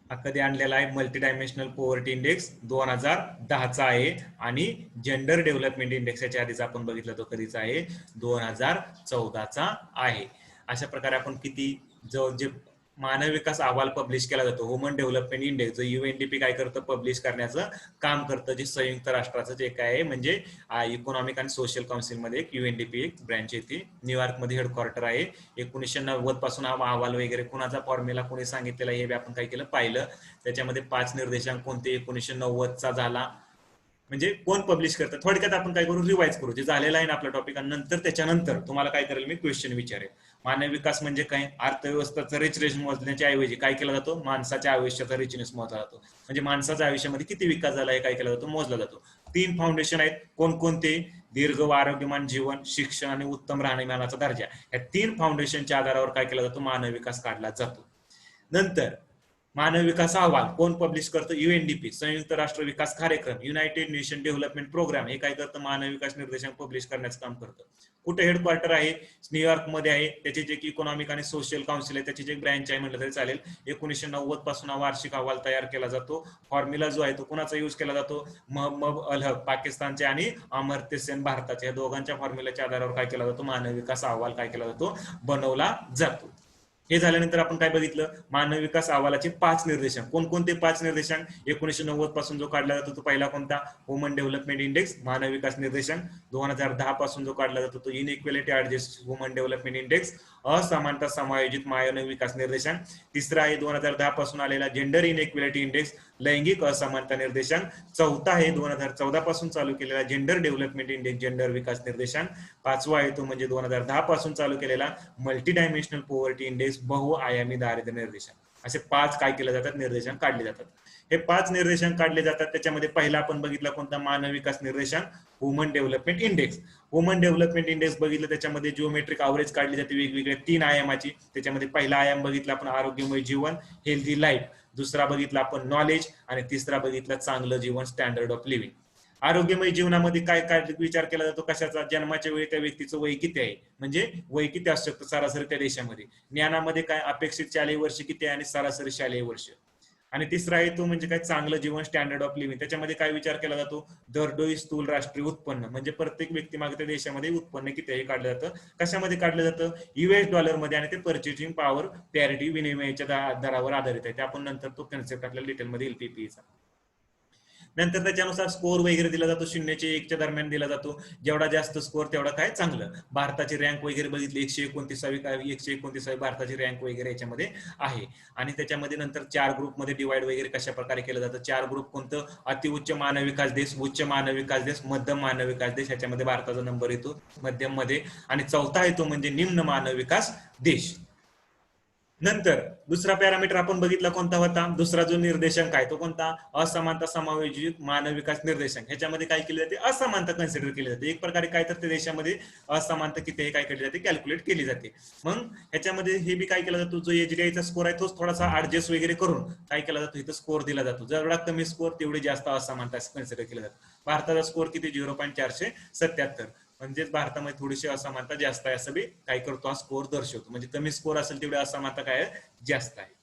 हा कधी आणलेला आहे, मल्टी डायमेन्शनल पॉवर्टी इंडेक्स 2010चा आहे. आणि जेंडर डेव्हलपमेंट इंडेक्स याच्या आधीचा आपण बघितलं तो कधीचा आहे, 2014चा आहे. अशा प्रकारे आपण किती जो जे मानव विकास अहवाल पब्लिश केला जातो, ह्युमन डेव्हलपमेंट इंडेक्स, जो युएनडीपी काय करतं, पब्लिश करण्याचं काम करतं, जे संयुक्त राष्ट्राचं जे काय आहे, म्हणजे इकॉनॉमिक आणि सोशल काउन्सिलमध्ये एक युएनडीपी एक ब्रँच येते, न्यूयॉर्कमध्ये हेडक्वार्टर आहे. 1990 पासून हा अहवाल वगैरे कुणाचा फॉर्म्युला कोणी सांगितलेला हे आपण काय केलं, पाहिलं. त्याच्यामध्ये 5 निर्देशांक कोणते, 1990चा झाला. म्हणजे कोण पब्लिश करतं, थोडक्यात आपण काय करू, रिवाइज करू जे झालेलं आहे ना आपला टॉपिक. आणि नंतर त्याच्यानंतर तुम्हाला काय करेल, मी क्वेश्चन विचारेल. मानव विकास म्हणजे काय, अर्थव्यवस्थेचा रिचनेस मोजण्याच्या ऐवजी काय केला जातो, माणसाच्या आयुष्याचा रिचनेस मोजला जातो. म्हणजे माणसाच्या आयुष्यामध्ये किती विकास झाला आहे, काय केला जातो, मोजला जातो. 3 फाउंडेशन आहेत, कोणकोणते, दीर्घ व आरोग्यमान जीवन, शिक्षण आणि उत्तम राहणीमानाचा दर्जा. या 3 फाउंडेशनच्या आधारावर काय केला जातो, मानव विकास काढला जातो. नंतर मानव विकास अहवाल कोण पब्लिश करतं, युएनडीपी, संयुक्त राष्ट्र विकास कार्यक्रम, युनायटेड नेशन डेव्हलपमेंट प्रोग्राम, हे काय करतं, मानव विकास निर्देशांक पब्लिश करण्याचं काम करतं. कुठे हेडक्वार्टर आहे, न्यूयॉर्क मध्ये आहे. त्याचे जे इकॉनॉमिक आणि सोशल काउन्सिल आहे, त्याची जे ब्रँच आहे म्हटलं तरी चालेल. 1990 पासून हा वार्षिक अहवाल तयार केला जातो. फॉर्म्युला जो आहे तो कुणाचा यूज केला जातो, महम्मद अल हक पाकिस्तानचे आणि अमर्त्य सेन भारताचे, या दोघांच्या फॉर्म्युलाच्या आधारावर काय केला जातो, मानव विकास अहवाल काय केला जातो, बनवला जातो. हे झाल्यानंतर आपण काय बघितलं, मानव विकास अहवालाचे 5 निर्देशांक. कोणकोणते 5 निर्देशांक, 1990 पासून जो काढला जातो तो पहिला कोणता, ह्युमन डेव्हलपमेंट इंडेक्स, मानव विकास निर्देशांक. 2010 पासून जो काढला जातो तो inequality adjust human development index, असमानता समायोजित मानव विकास निर्देशांक. तिसरा आहे 2010 पासून आलेला जेंडर इनइक्वेलिटी इंडेक्स, लैंगिक असमानता निर्देशांक. चौथा आहे 2014 पासून चालू केलेला जेंडर डेव्हलपमेंट इंडेक्स, जेंडर विकास निर्देशांक. पाचवा आहे तो म्हणजे 2010 पासून चालू केलेला मल्टी डायमेन्शनल पॉवर्टी इंडेक्स, बहुआयामी दारिद्र्य निर्देशांक. असे 5 काय केले जातात, निर्देशांक काढले जातात. हे 5 निर्देशांक काढले जातात. त्याच्यामध्ये पहिला आपण बघितला कोणता, मानव विकास निर्देशांक, human development index. Human development index बघितलं, त्याच्यामध्ये जिओमेट्रिक ॲव्हरेज काढली जाते वेगवेगळ्या 3 आयामाची. त्याच्यामध्ये पहिला आयाम बघितला आपण आरोग्यमय जीवन, हेल्दी लाईफ. दुसरा बघितला आपण नॉलेज. आणि तिसरा बघितला चांगलं जीवन, स्टँडर्ड ऑफ लिव्हिंग. आरोग्यमय जीवनामध्ये काय काय विचार केला जातो, कशाचा, जन्माच्या वेळी त्या व्यक्तीचं वय किती आहे, म्हणजे वय किती असू शकतं सरासरी त्या देशामध्ये. ज्ञानामध्ये काय, अपेक्षित शालेय वर्ष किती आहे आणि सरासरी शालेय वर्ष. आणि तिसरा आहे तो म्हणजे काय, चांगलं जीवन, स्टँडर्ड ऑफ लिव्हिंग. त्याच्यामध्ये काय विचार केला जातो, दरडोई स्थूल राष्ट्रीय उत्पन्न, म्हणजे प्रत्येक व्यक्तीमागे त्या देशामध्ये उत्पन्न किती आहे काढलं जातं. कशामध्ये काढलं जातं, US डॉलरमध्ये. आणि ते पर्चेसिंग पॉवर पॅरिटी, विनिमयाच्या दरावर आधारित आहे. ते आपण नंतर तो कन्सेप्ट आपल्याला डिटेलमध्ये येईल PPE चा. नंतर त्याच्यानुसार स्कोर वगैरे दिला जातो, 0 ते 1 दरम्यान दिला जातो. जेवढा जास्त स्कोर तेवढा काय चांगलं. भारताची रँक वगैरे बघितली, 129वी भारताची रँक वगैरे याच्यामध्ये आहे. आणि त्याच्यामध्ये नंतर 4 ग्रुपमध्ये डिवाइड वगैरे कशा प्रकारे केलं जातं. 4 ग्रुप कोणतं, अतिउच्च मानव विकास देश, उच्च मानव विकास देश, मध्यम मानव विकास देश, ह्याच्यामध्ये भारताचा नंबर येतो मध्यम मध्ये. आणि चौथा येतो म्हणजे निम्न मानव विकास देश. नंतर दुसरा पॅरामीटर आपण बघितला कोणता होता, दुसरा जो निर्देशांक आहे तो कोणता, असमानता समायोजित मानव विकास निर्देशांक. ह्याच्यामध्ये काय केले जाते, असमानता कन्सिडर केली जाते. एक प्रकारे काय तर त्या देशामध्ये असमानता किती आहे काय केली जाते, कॅल्क्युलेट केली जाते. मग ह्याच्यामध्ये हे बी काय केला जातो, जो एचडीआयचा स्कोर आहे तोच थोडासा ऍडजस्ट वगैरे करून काय केला जातो, इथं स्कोर दिला जातो. जेवढा कमी स्कोर तेवढी जास्त असमानता कन्सिडर केली जाते. भारताचा स्कोर किती, 0.477. म्हणजेच भारतामध्ये थोडीशी असमानता जास्त आहे असं बी काय करतो, हा स्कोर दर्शवतो. म्हणजे कमी स्कोर असेल तेवढी असमानता काय जास्त आहे.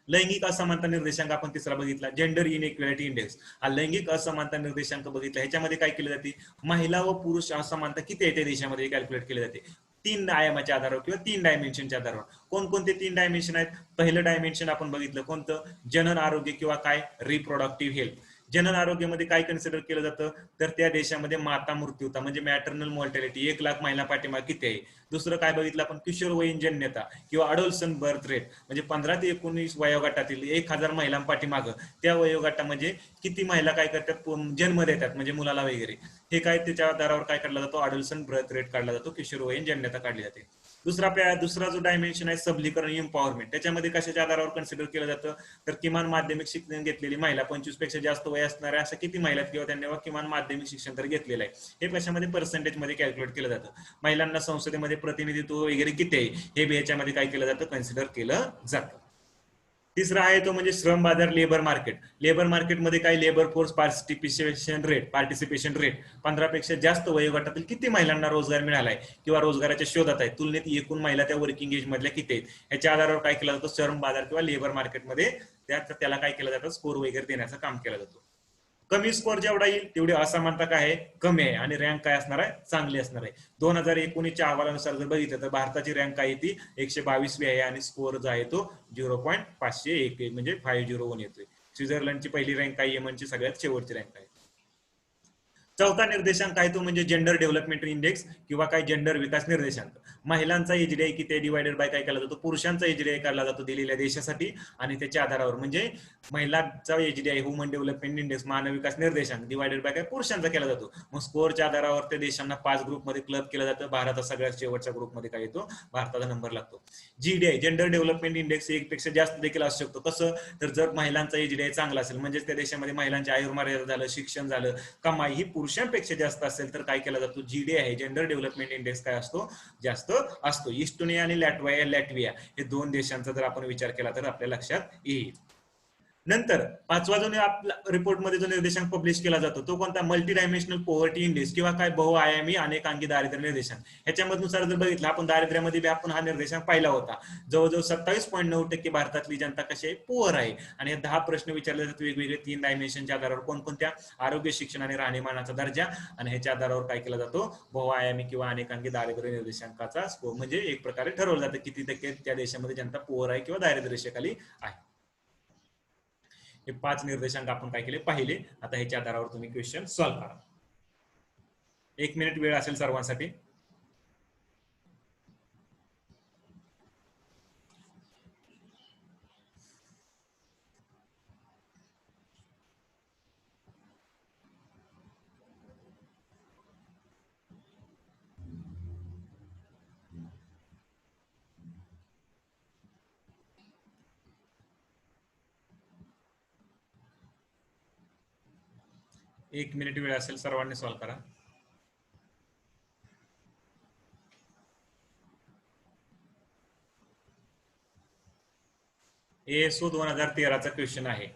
लैंगिक असमानता निर्देशांक आपण तिसरा बघितला, जेंडर इनइक्वॅलिटी इंडेक्स. हा लैंगिक असमानता निर्देशांक बघितला. ह्याच्यामध्ये काय केले जाते, महिला व पुरुष असमानता किती आहे त्या देशामध्ये कॅल्क्युलेट केले जाते. 3 आयामाच्या आधारावर किंवा 3 डायमेन्शनच्या आधारावर. कोणकोणते 3 डायमेन्शन आहेत, पहिलं डायमेन्शन आपण बघितलं कोणतं, जनन आरोग्य किंवा काय, रिप्रोडक्टिव्ह हेल्थ. जनन आरोग्यामध्ये काय कन्सिडर केलं जातं, तर त्या देशामध्ये माता मृत्यूता म्हणजे मॅटर्नल मॉर्टॅलिटी 1 लाख महिला पाठीमागे किती आहे. दुसरं काय बघितलं आपण, किशोरवयीन जन्यता किंवा अडोल्सन बर्थ रेट, म्हणजे 15 ते 19 वयोगटातील 1,000 महिलांपाठीमागं त्या वयोगटामध्ये किती महिला काय करतात, जन्म देतात म्हणजे मुलाला वगैरे. हे काय त्याच्या आधारावर काय काढला जातो, अडोल्सन बर्थ रेट काढला जातो, किशोरवयीन जन्यता काढली जाते. दुसरा जो डायमेन्शन आहे सबलीकरण एम्पॉवरमेंट, त्याच्यामध्ये कशाच्या आधारावर कन्सिडर केलं जातं, तर किमान माध्यमिक शिक्षण घेतलेली महिला, 25 पेक्षा जास्त वय असणाऱ्या अशा किती महिला किंवा त्यांनी किमान माध्यमिक शिक्षण तर घेतलेलं आहे, हे कशामध्ये पर्सेंटेज मध्ये कॅल्क्युलेट केलं जातं. महिलांना संसदेमध्ये प्रतिनिधित्व वगैरे किती आहे हे बी याच्यामध्ये काय केलं जातं, कन्सिडर केलं जातं. तिसरा आहे तो म्हणजे श्रम बाजार, लेबर मार्केट. लेबर मार्केटमध्ये काय, लेबर फोर्स पार्टिसिपेशन रेट 15 पेक्षा जास्त वयोगटातील किती महिलांना रोजगार मिळालाय किंवा रोजगाराच्या शोधात आहे, तुलनेत एकूण महिला त्या वर्किंग एज मधल्या किती आहेत, ह्याच्या आधारावर काय केलं जातं, श्रम बाजार किंवा लेबर मार्केटमध्ये त्याला काय केलं जातं, स्कोर वगैरे देण्याचं काम केलं जातं. कमी स्कोर जेवढा येईल तेवढी असमानता काय आहे, कमी आहे, आणि रँक काय असणार आहे, चांगली असणार आहे. 2019च्या अहवालानुसार जर बघितलं तर भारताची रँक आहे ती 122वी आहे, आणि स्कोर जो आहे तो 0.501 म्हणजे 501 येतोय. स्वित्झर्लंडची पहिली रँक आहे, यमनची सगळ्यात शेवटची रँक आहे. चौथा निर्देशांक आहे तो म्हणजे जेंडर डेव्हलपमेंट इंडेक्स किंवा काय जेंडर विकास निर्देशांक. महिलांचा एचडीआय किती डिवायडेड बाय काय केला जातो, पुरुषांचा एचडीआय काढला जातो दिलेल्या देशासाठी, आणि त्याच्या आधारावर म्हणजे महिलांचा एचडीआय ह्युमन डेव्हलपमेंट इंडेक्स मानव विकास निर्देशांक डिवायडेड बाय काय पुरुषांचा केला जातो. मग स्कोरच्या आधारावर त्या देशांना 5 ग्रुपमध्ये क्लब केलं जातं. भारताचा सगळ्यात शेवटच्या ग्रुपमध्ये काय येतो, भारताचा नंबर लागतो. जीडीआय जेंडर डेव्हलपमेंट इंडेक्स एक पेक्षा जास्त देखील असू शकतो. कसं, तर जर महिलांचा एचडीआय चांगला असेल म्हणजेच त्या देशामध्ये महिलांचे आयुर्मर्यादा झालं, शिक्षण झालं, कमाई ही पुरुषांपेक्षा जास्त असेल तर काय केला जातो, जीडीआय आहे जेंडर डेव्हलपमेंट इंडेक्स काय असतो, जास्त असतो. इस्टोनिया आणि लॅटविया हे 2 देशांचा जर आपण विचार केला तर आपल्या लक्षात येईल. नंतर पाचवा जो आपला रिपोर्टमध्ये जो निर्देशांक पब्लिश केला जातो तो कोणता, मल्टी डायमेन्शनल पॉवर्टी इंडेक्स किंवा काय बहुआयामी अनेकांगी दारिद्र्य निर्देशांक. ह्याच्यानुसार जर बघितलं आपण दारिद्र्यामध्ये आपण हा निर्देशांक पाहिला होता. जवळजवळ 27.9% भारतातली जनता कशी आहे, पुअर आहे. आणि हे 10 प्रश्न विचारले जातात वेगवेगळे 3 डायमेन्शनच्या आधारावर, कोणकोणत्या, आरोग्य, शिक्षण आणि राहणीमानाचा दर्जा, आणि ह्याच्या आधारावर काय केला जातो, बहुआयामी किंवा अनेकांगी दारिद्र्य निर्देशांकाचा स्कोर म्हणजे एक प्रकारे ठरवलं जातं किती टक्के त्या देशामध्ये जनता पुअर आहे किंवा दारिद्र्य रेषेखाली आहे. हे 5 निर्देशांक आपण काय केले, पाहिले. आता ह्याच्या आधारावर तुम्ही क्वेश्चन सॉल्व्ह करा. 1 मिनिट वेळ असेल सर्वांसाठी. एक मिनिट वेळ असेल, सर्वांनी सॉल्व्ह करा. एएसओ 2013चा क्वेश्चन आहे.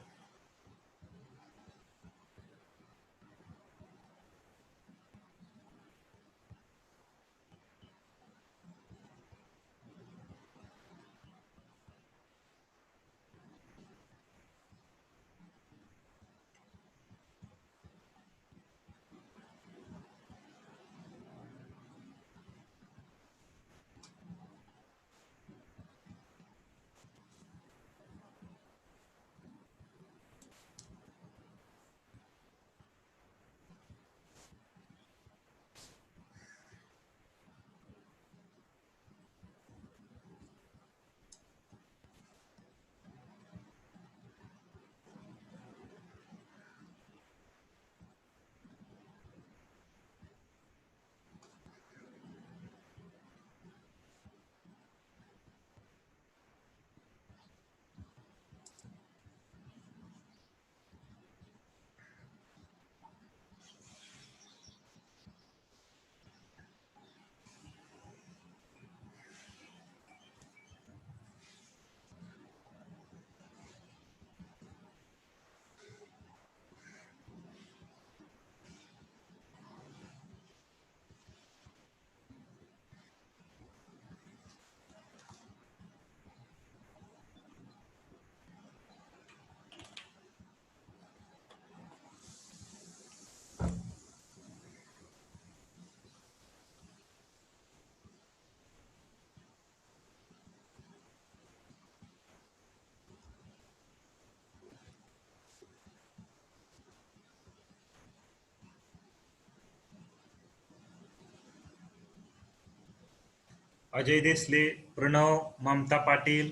अजय देसले, प्रणव, ममता पाटील,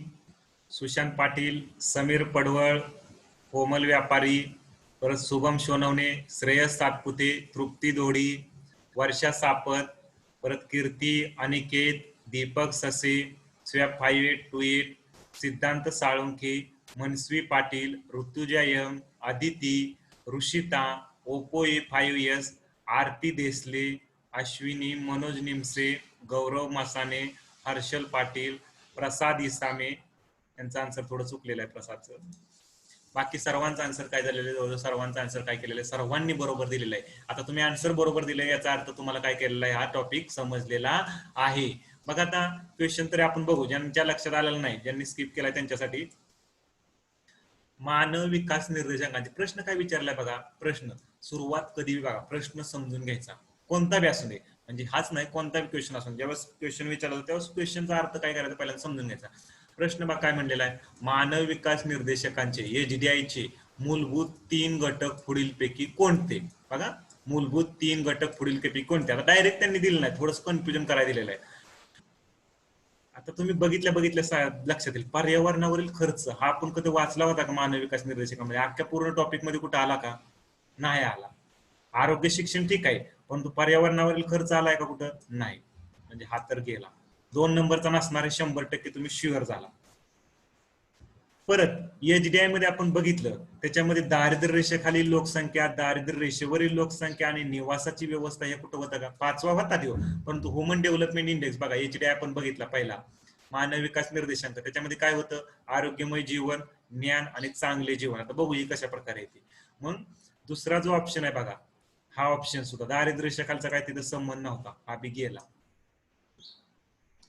सुशांत पाटील, समीर पडवळ, कोमल व्यापारी, परत शुभम सोनवणे, श्रेयस सातपुते, तृप्ती दोडी, वर्षा सापत, परत Kirti Aniket, Deepak Sase, swap 5828, Siddhant Salunkhe, Manasvi Patil, Rutuja Yam, Aditi, Rushita, Oppo A5s, Aarti Desale, Ashwini, Manoj Nimse, Gaurav Masane, Harshal Patil, Prasad Isame. यांचा आन्सर थोडं चुकलेलं आहे प्रसादचं. बाकी सर्वांचा आन्सर काय झालेलं आहे, जवळजवळ सर्वांचा आन्सर काय केलेलं आहे, सर्वांनी बरोबर दिलेलं आहे. आता तुम्ही आन्सर बरोबर दिले याचा अर्थ तुम्हाला काय केलेला आहे, हा टॉपिक समजलेला आहे. बघा आता क्वेश्चन तरी आपण बघू, ज्यांच्या लक्षात आलेलं नाही, ज्यांनी स्किप केलाय त्यांच्यासाठी. मानव विकास निर्देशांकाचे प्रश्न काय विचारलाय बघा. प्रश्न सुरुवात कधी बघा, प्रश्न समजून घ्यायचा, कोणता बी असू दे, म्हणजे हाच नाही कोणता बी क्वेश्चन असू दे, ज्यावेळेस क्वेश्चन विचारला त्यावेळेस क्वेश्चनचा अर्थ काय करायचा पहिल्यांदा समजून घ्यायचा. प्रश्न बघा काय म्हणलेला आहे, मानव विकास निर्देशकांचे HDI चे मूलभूत 3 घटक पुढीलपैकी कोणते. बघा मूलभूत 3 घटक पुढीलपैकी कोणते. आता डायरेक्ट त्यांनी दिलं नाही, थोडंसं कन्फ्युजन करायला दिलेलं आहे. आता तुम्ही बघितल्या लक्षात येईल, पर्यावरणावरील खर्च हा आपण कधी वाचला होता का मानव विकास निर्देशकामध्ये, अख्ख्या पूर्ण टॉपिक मध्ये कुठे आला का, नाही आला. आरोग्य शिक्षण ठीक आहे, परंतु पर्यावरणावरील खर्च आलाय का कुठं, नाही. म्हणजे हा तर गेला. 2 नंबरचा नसणार आहे 100% तुम्ही शुअर झाला. परत HDI मध्ये आपण बघितलं, त्याच्यामध्ये दारिद्र्य रेषेखालील लोकसंख्या, दारिद्र्य रेषेवरील लोकसंख्या आणि निवासाची व्यवस्था हे कुठं होतं का, 5वा होता देऊ. परंतु ह्युमन डेव्हलपमेंट इंडेक्स बघा HDI आपण बघितला पहिला मानव विकास निर्देशांक, त्याच्यामध्ये काय होतं, आरोग्यमय जीवन, ज्ञान आणि चांगले जीवन. आता बघू ही कशा प्रकारे येते. मग दुसरा जो ऑप्शन आहे बघा, हा ऑप्शन सुद्धा दारिद्र्य रेषेखालचा काय तिथं संबंध नव्हता, हा बी गेला.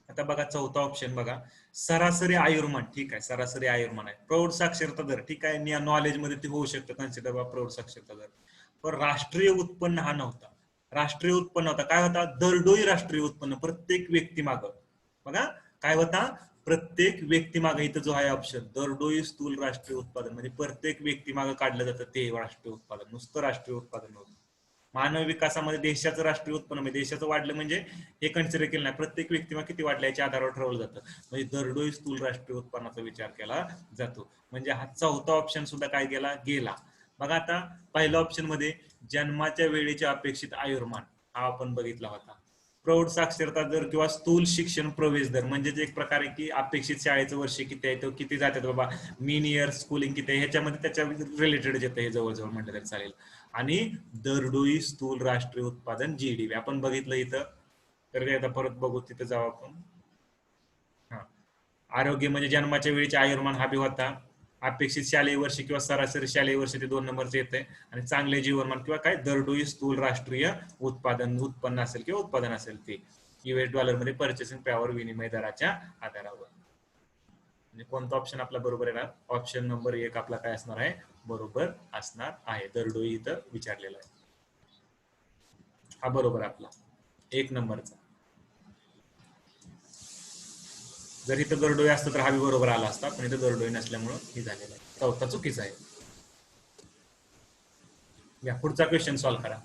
आता बघा चौथा ऑप्शन बघा, सरासरी आयुर्मान, ठीक आहे सरासरी आयुर्मान आहे. प्रौढ साक्षरता दर, ठीक आहे नॉलेज मध्ये ते होऊ शकतं कन्सिडर बा प्रौढ साक्षरता दर. पण राष्ट्रीय उत्पन्न हा नव्हता. राष्ट्रीय उत्पन्न होता काय होता, दरडोई राष्ट्रीय उत्पन्न प्रत्येक व्यक्ती माग. बघा काय होता, प्रत्येक व्यक्ती मागे, इथं जो आहे ऑप्शन दरडोई स्थूल राष्ट्रीय उत्पादन, म्हणजे प्रत्येक व्यक्ती मागे काढलं जातं ते राष्ट्रीय उत्पादन, नुसतं राष्ट्रीय उत्पादन होतं. मानव विकासामध्ये देशाचं राष्ट्रीय उत्पन्न म्हणजे देशाचं वाढलं म्हणजे हे कन्सिडर केलं नाही, प्रत्येक व्यक्तीमा किती वाढलं याच्या आधारावर ठरवलं जातं. म्हणजे दरडोई स्थूल राष्ट्रीय उत्पन्नाचा विचार केला जातो. म्हणजे हा चौथा ऑप्शन सुद्धा काय गेला, गेला. बघा आता पहिल्या ऑप्शन मध्ये जन्माच्या वेळेचे अपेक्षित आयुर्मान हा आपण बघितला होता. प्रौढ साक्षरता दर किंवा स्थूल शिक्षण प्रवेश दर म्हणजे एक प्रकारे की अपेक्षित शाळेचं वर्ष किती आहे, तो किती जातात बाबा, मीन इयर स्कूलिंग किती आहे, ह्याच्यामध्ये त्याच्या रिलेटेड येतं हे जवळजवळ म्हटलं तरी चालेल. आणि दरडोई स्थूल राष्ट्रीय उत्पादन GDP आपण बघितलं इथं, तर एकदा परत बघू तिथं जाऊ आपण. हा, आरोग्य म्हणजे जन्माच्या वेळीचे आयुर्मान हा बी होता. अपेक्षित शालेय वर्ष किंवा सरासरी शालेय वर्ष ते 2 नंबरचे येते. आणि चांगले जीवनमान किंवा काय दरडोई स्थूल राष्ट्रीय उत्पन्न असेल किंवा उत्पादन असेल ते US डॉलर मध्ये परचेसिंग पॉवर विनिमय दराच्या आधारावर. म्हणजे कोणता ऑप्शन आपला बरोबर येणार, ऑप्शन नंबर 1 आपला काय असणार आहे, बरोबर असणार आहे. दरडोई इथं विचारलेला आहे, हा बरोबर आपला 1 नंबरचा. जर इथं दरडोई असतं तर हा बी बरोबर आला असता, पण इथं दरडोई नसल्यामुळं हे झालेलं आहे, चौथा चुकीचा आहे. या पुढचा क्वेश्चन सॉल्व्ह करा.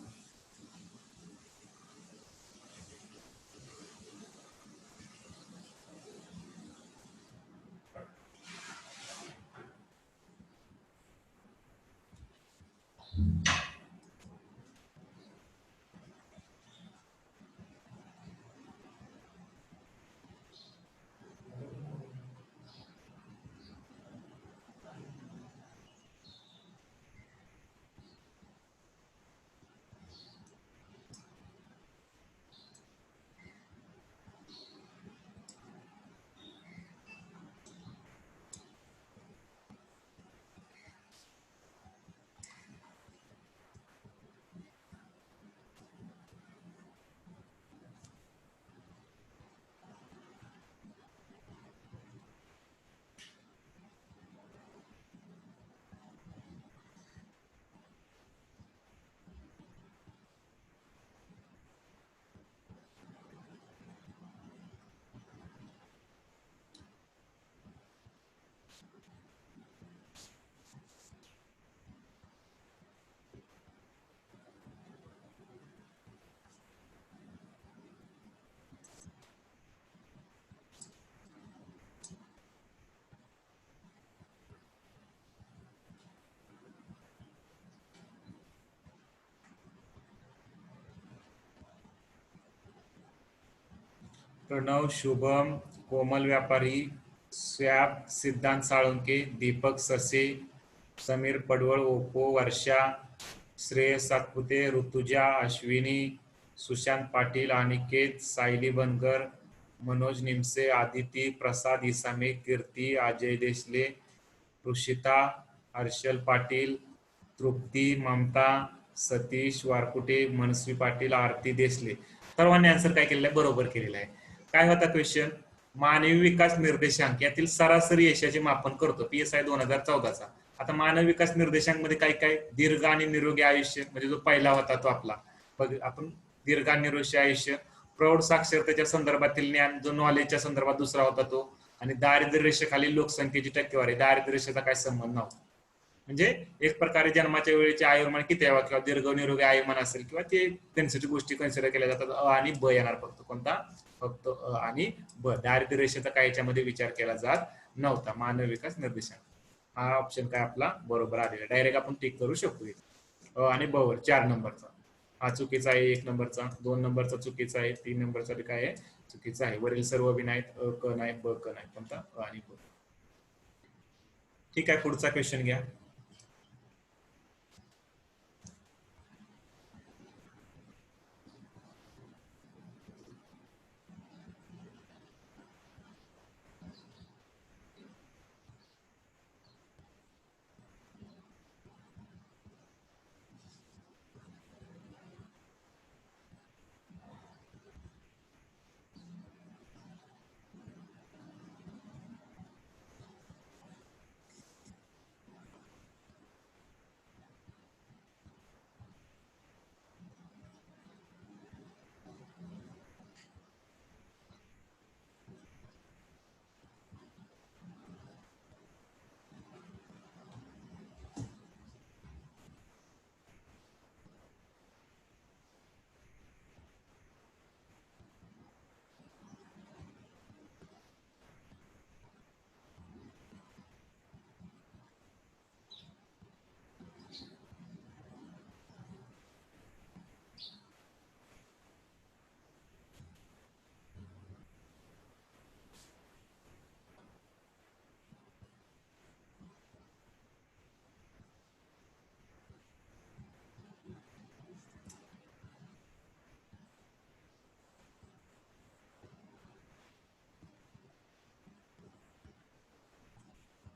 प्रणव शुभम, कोमल व्यापारी, स्वॅप सिद्धांत साळुंके, दीपक ससे, समीर पडवळ, ओप्पो, वर्षा, श्रेयस सातपुते, ऋतुजा, अश्विनी, सुशांत पाटील, अनिकेत, सायली बनकर, मनोज निमसे, आदिती, प्रसाद इसामे, कीर्ती, अजय देशले, ऋषिता, हर्षल पाटील, तृप्ती, ममता, सतीश वारकुटे, मनस्वी पाटील, आरती देसले. सर्वांनी आन्सर काय केलेलं आहे? बरोबर केलेलं आहे. काय होता क्वेश्चन? मानवी विकास निर्देशांक यातील सरासरी यशाचे मापन करतो, PSI 2014चा. आता मानव विकास निर्देशांक मध्ये काय काय? दीर्घ आणि निरोगी आयुष्य, म्हणजे जो पहिला होता तो आपला, बघ आपण दीर्घ आणि निरोगी आयुष्य. प्रौढ साक्षरतेच्या संदर्भातील ज्ञान, जो नॉलेजच्या संदर्भात दुसरा होता तो. आणि दारिद्र्य रेषेखालील लोकसंख्येची टक्केवारी, दारिद्र्य रेषेचा काय संबंध नव्हता. म्हणजे एक प्रकारे जन्माच्या वेळेचे आयुर्मान किती यावं, किंवा दीर्घ निरोगी आयुर्मान असेल, किंवा ते त्यांच्या गोष्टी कन्सिडर केल्या जातात. आणि ब येणार फक्त, कोणता? फक्त आणि ब. दारिद्र्य रेषेचा काय याच्यामध्ये विचार केला जात नव्हता मानव विकास निर्देशांक. हा ऑप्शन काय आपला बरोबर आलेला, डायरेक्ट आपण टिक करू शकतो. आणि ब वर 4 नंबरचा हा चुकीचा आहे, 1 नंबरचा, 2 नंबरचा चुकीचा आहे, 3 नंबरचा काय आहे? चुकीचा आहे. वरील सर्व बी नाहीत, क नाही, ब क नाही, कोणता? आणि ब. ठीक आहे, पुढचा क्वेश्चन घ्या.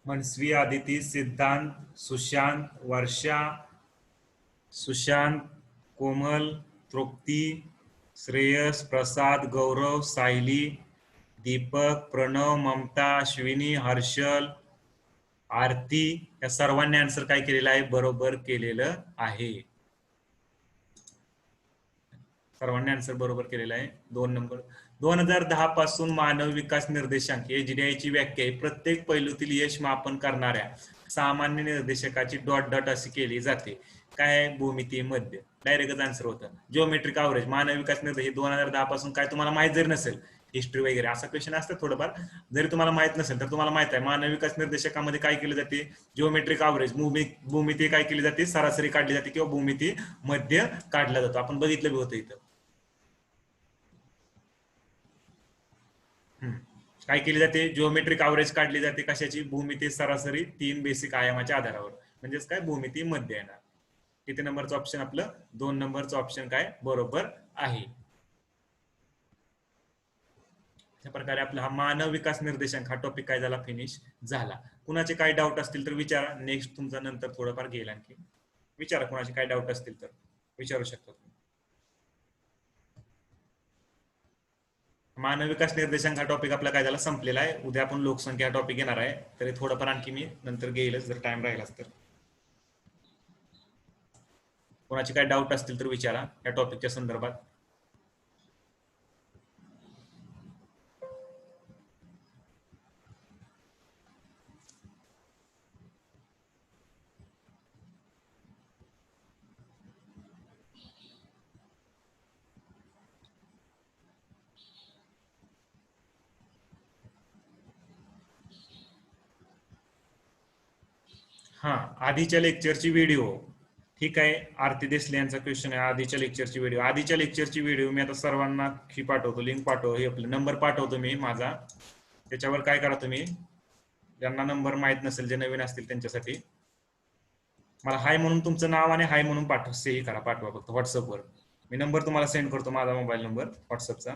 मनस्वी, आदिती, सिद्धांत, सुशांत, वर्षा, सुशांत, कोमल, तृप्ती, श्रेयस, प्रसाद, गौरव, सायली, दीपक, प्रणव, ममता, अश्विनी, हर्षल, आरती, या सर्वांनी आन्सर काय केलेलं आहे? बरोबर केलेलं आहे. सर्वांनी आन्सर बरोबर केलेला आहे. 2 नंबर. 2010 पासून मानव विकास निर्देशांक HDI ची व्याख्या आहे, प्रत्येक पैलूतील यश मापन करणाऱ्या सामान्य निर्देशकाची डॉट डॉट अशी केली जाते. काय? भूमिती, मध्य. डायरेक्टच आन्सर होतं. जिओमेट्रिक अवरेज मानव विकास निर्देश 2010 पासून, काय तुम्हाला माहित जरी नसेल, हिस्ट्री वगैरे असा क्वेश्चन असतात थोडंफार, जरी तुम्हाला माहित नसेल तर तुम्हाला माहित आहे मानव विकास निर्देशकामध्ये काय केले जाते? जिओमेट्रिक अवरेज, भूमिती काय केली जाते? सरासरी काढली जाते, किंवा भूमिती मध्य काढला जातो. आपण बघितलं बी होतं इथं. काय केली जाते? जिओमेट्रिक अवरेज काढली जाते. कशाची? भूमिती सरासरी 3 बेसिक आयामाच्या आधारावर, म्हणजेच काय? भूमिती मध्य येणार. किती नंबरचं ऑप्शन आपलं? 2 नंबरचं ऑप्शन काय बरोबर आहे. अशा प्रकारे आपला हा मानव विकास निर्देशांक हा टॉपिक काय झाला? फिनिश झाला. कुणाचे काय डाऊट असतील तर विचारा. नेक्स्ट तुमचा नंतर थोडंफार घेईल आणखी. विचारा, कुणाचे काय डाऊट असतील तर विचारू शकता. मानव विकास निर्देशांक हा टॉपिक आपला काय झाला? संपलेला आहे. उद्या आपण लोकसंख्या टॉपिक येणार आहे, तरी थोडंफार आणखी मी नंतर घेईलच जर टाइम राहिलाच तर. कोणाचे काय डाऊट असतील तर विचारा या टॉपिकच्या संदर्भात. हा, आधीच्या लेक्चरची व्हिडिओ ठीक आहे. आरती देसले यांचा क्वेश्चन आहे, आधीच्या लेक्चरची व्हिडिओ. आधीच्या लेक्चरची व्हिडिओ मी आता सर्वांना ही पाठवतो, लिंक पाठवतो, हे आपला नंबर पाठवतो मी माझा. त्याच्यावर काय करा तुम्ही, ज्यांना नंबर माहित नसेल, जे नवीन असतील त्यांच्यासाठी, मला हाय म्हणून तुमचं नाव आणि हाय म्हणून सेही करा, पाठवा फक्त व्हॉट्सअपवर. मी नंबर तुम्हाला सेंड करतो, माझा मोबाईल नंबर व्हॉट्सअपचा.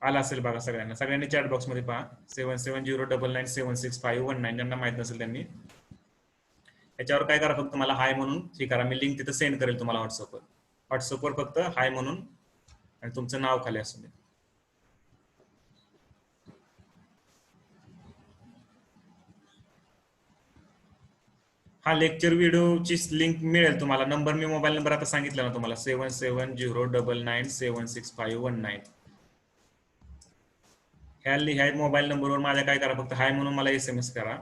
आला असेल बघा सगळ्यांना. सगळ्यांनी चॅट बॉक्स मध्ये पहा. 7709976519. ज्यांना माहित नसेल त्यांनी याच्यावर काय करा, फक्त मला हाय म्हणून हे करा. मी लिंक तिथं सेंड करेल तुम्हाला व्हॉट्सअपवर. व्हॉट्सअपवर फक्त हाय म्हणून आणि तुमचं नाव खाली असू दे. हा लेक्चर व्हिडिओची लिंक मिळेल तुम्हाला. नंबर मी मोबाईल नंबर आता सांगितला ना तुम्हाला, 7709976519. ह्या मोबाईल नंबरवर माझ्या काय करा, फक्त हाय म्हणून मला SMS करा.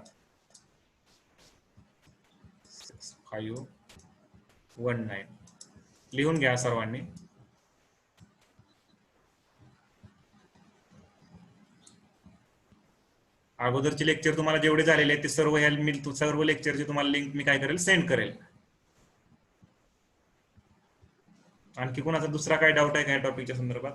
6519 लिहून घ्या सर्वांनी. अगोदरचे लेक्चर तुम्हाला जेवढे झालेले आहेत ते सर्व सर्व लेक्चरची तुम्हाला लिंक मी काय करेल, सेंड करेल. आणखी कोणाचा दुसरा काय डाऊट आहे काय टॉपिकच्या संदर्भात?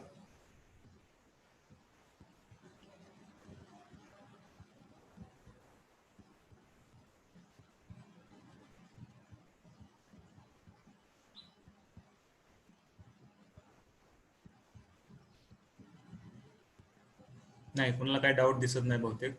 नाही, कोणाला काय डाऊट दिसत नाही बहुतेक.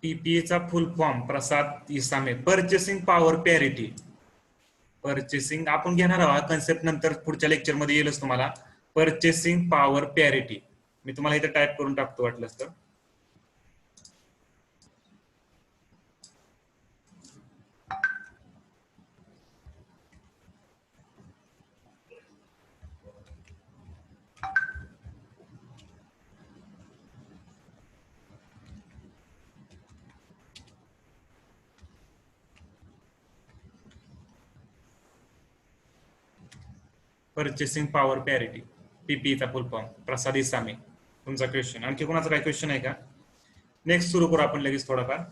पीपीएचा फुल form Prasad इसामे, purchasing power parity. Purchasing आपण घेणार आहोत कन्सेप्ट, नंतर पुढच्या लेक्चर मध्ये येईलच तुम्हाला. परचेसिंग पॉवर पॅरिटी मी तुम्हाला इथे टाईप करून टाकतो वाटलंच तर. परचेसिंग पॉवर पॅरिटी, पीपीचा फुल फॉर्म प्रसाद इसामे. तुमचा क्वेश्चन आणखी कोणाचा काय क्वेश्चन आहे का? नेक्स्ट सुरू करू आपण लगेच थोडाफार.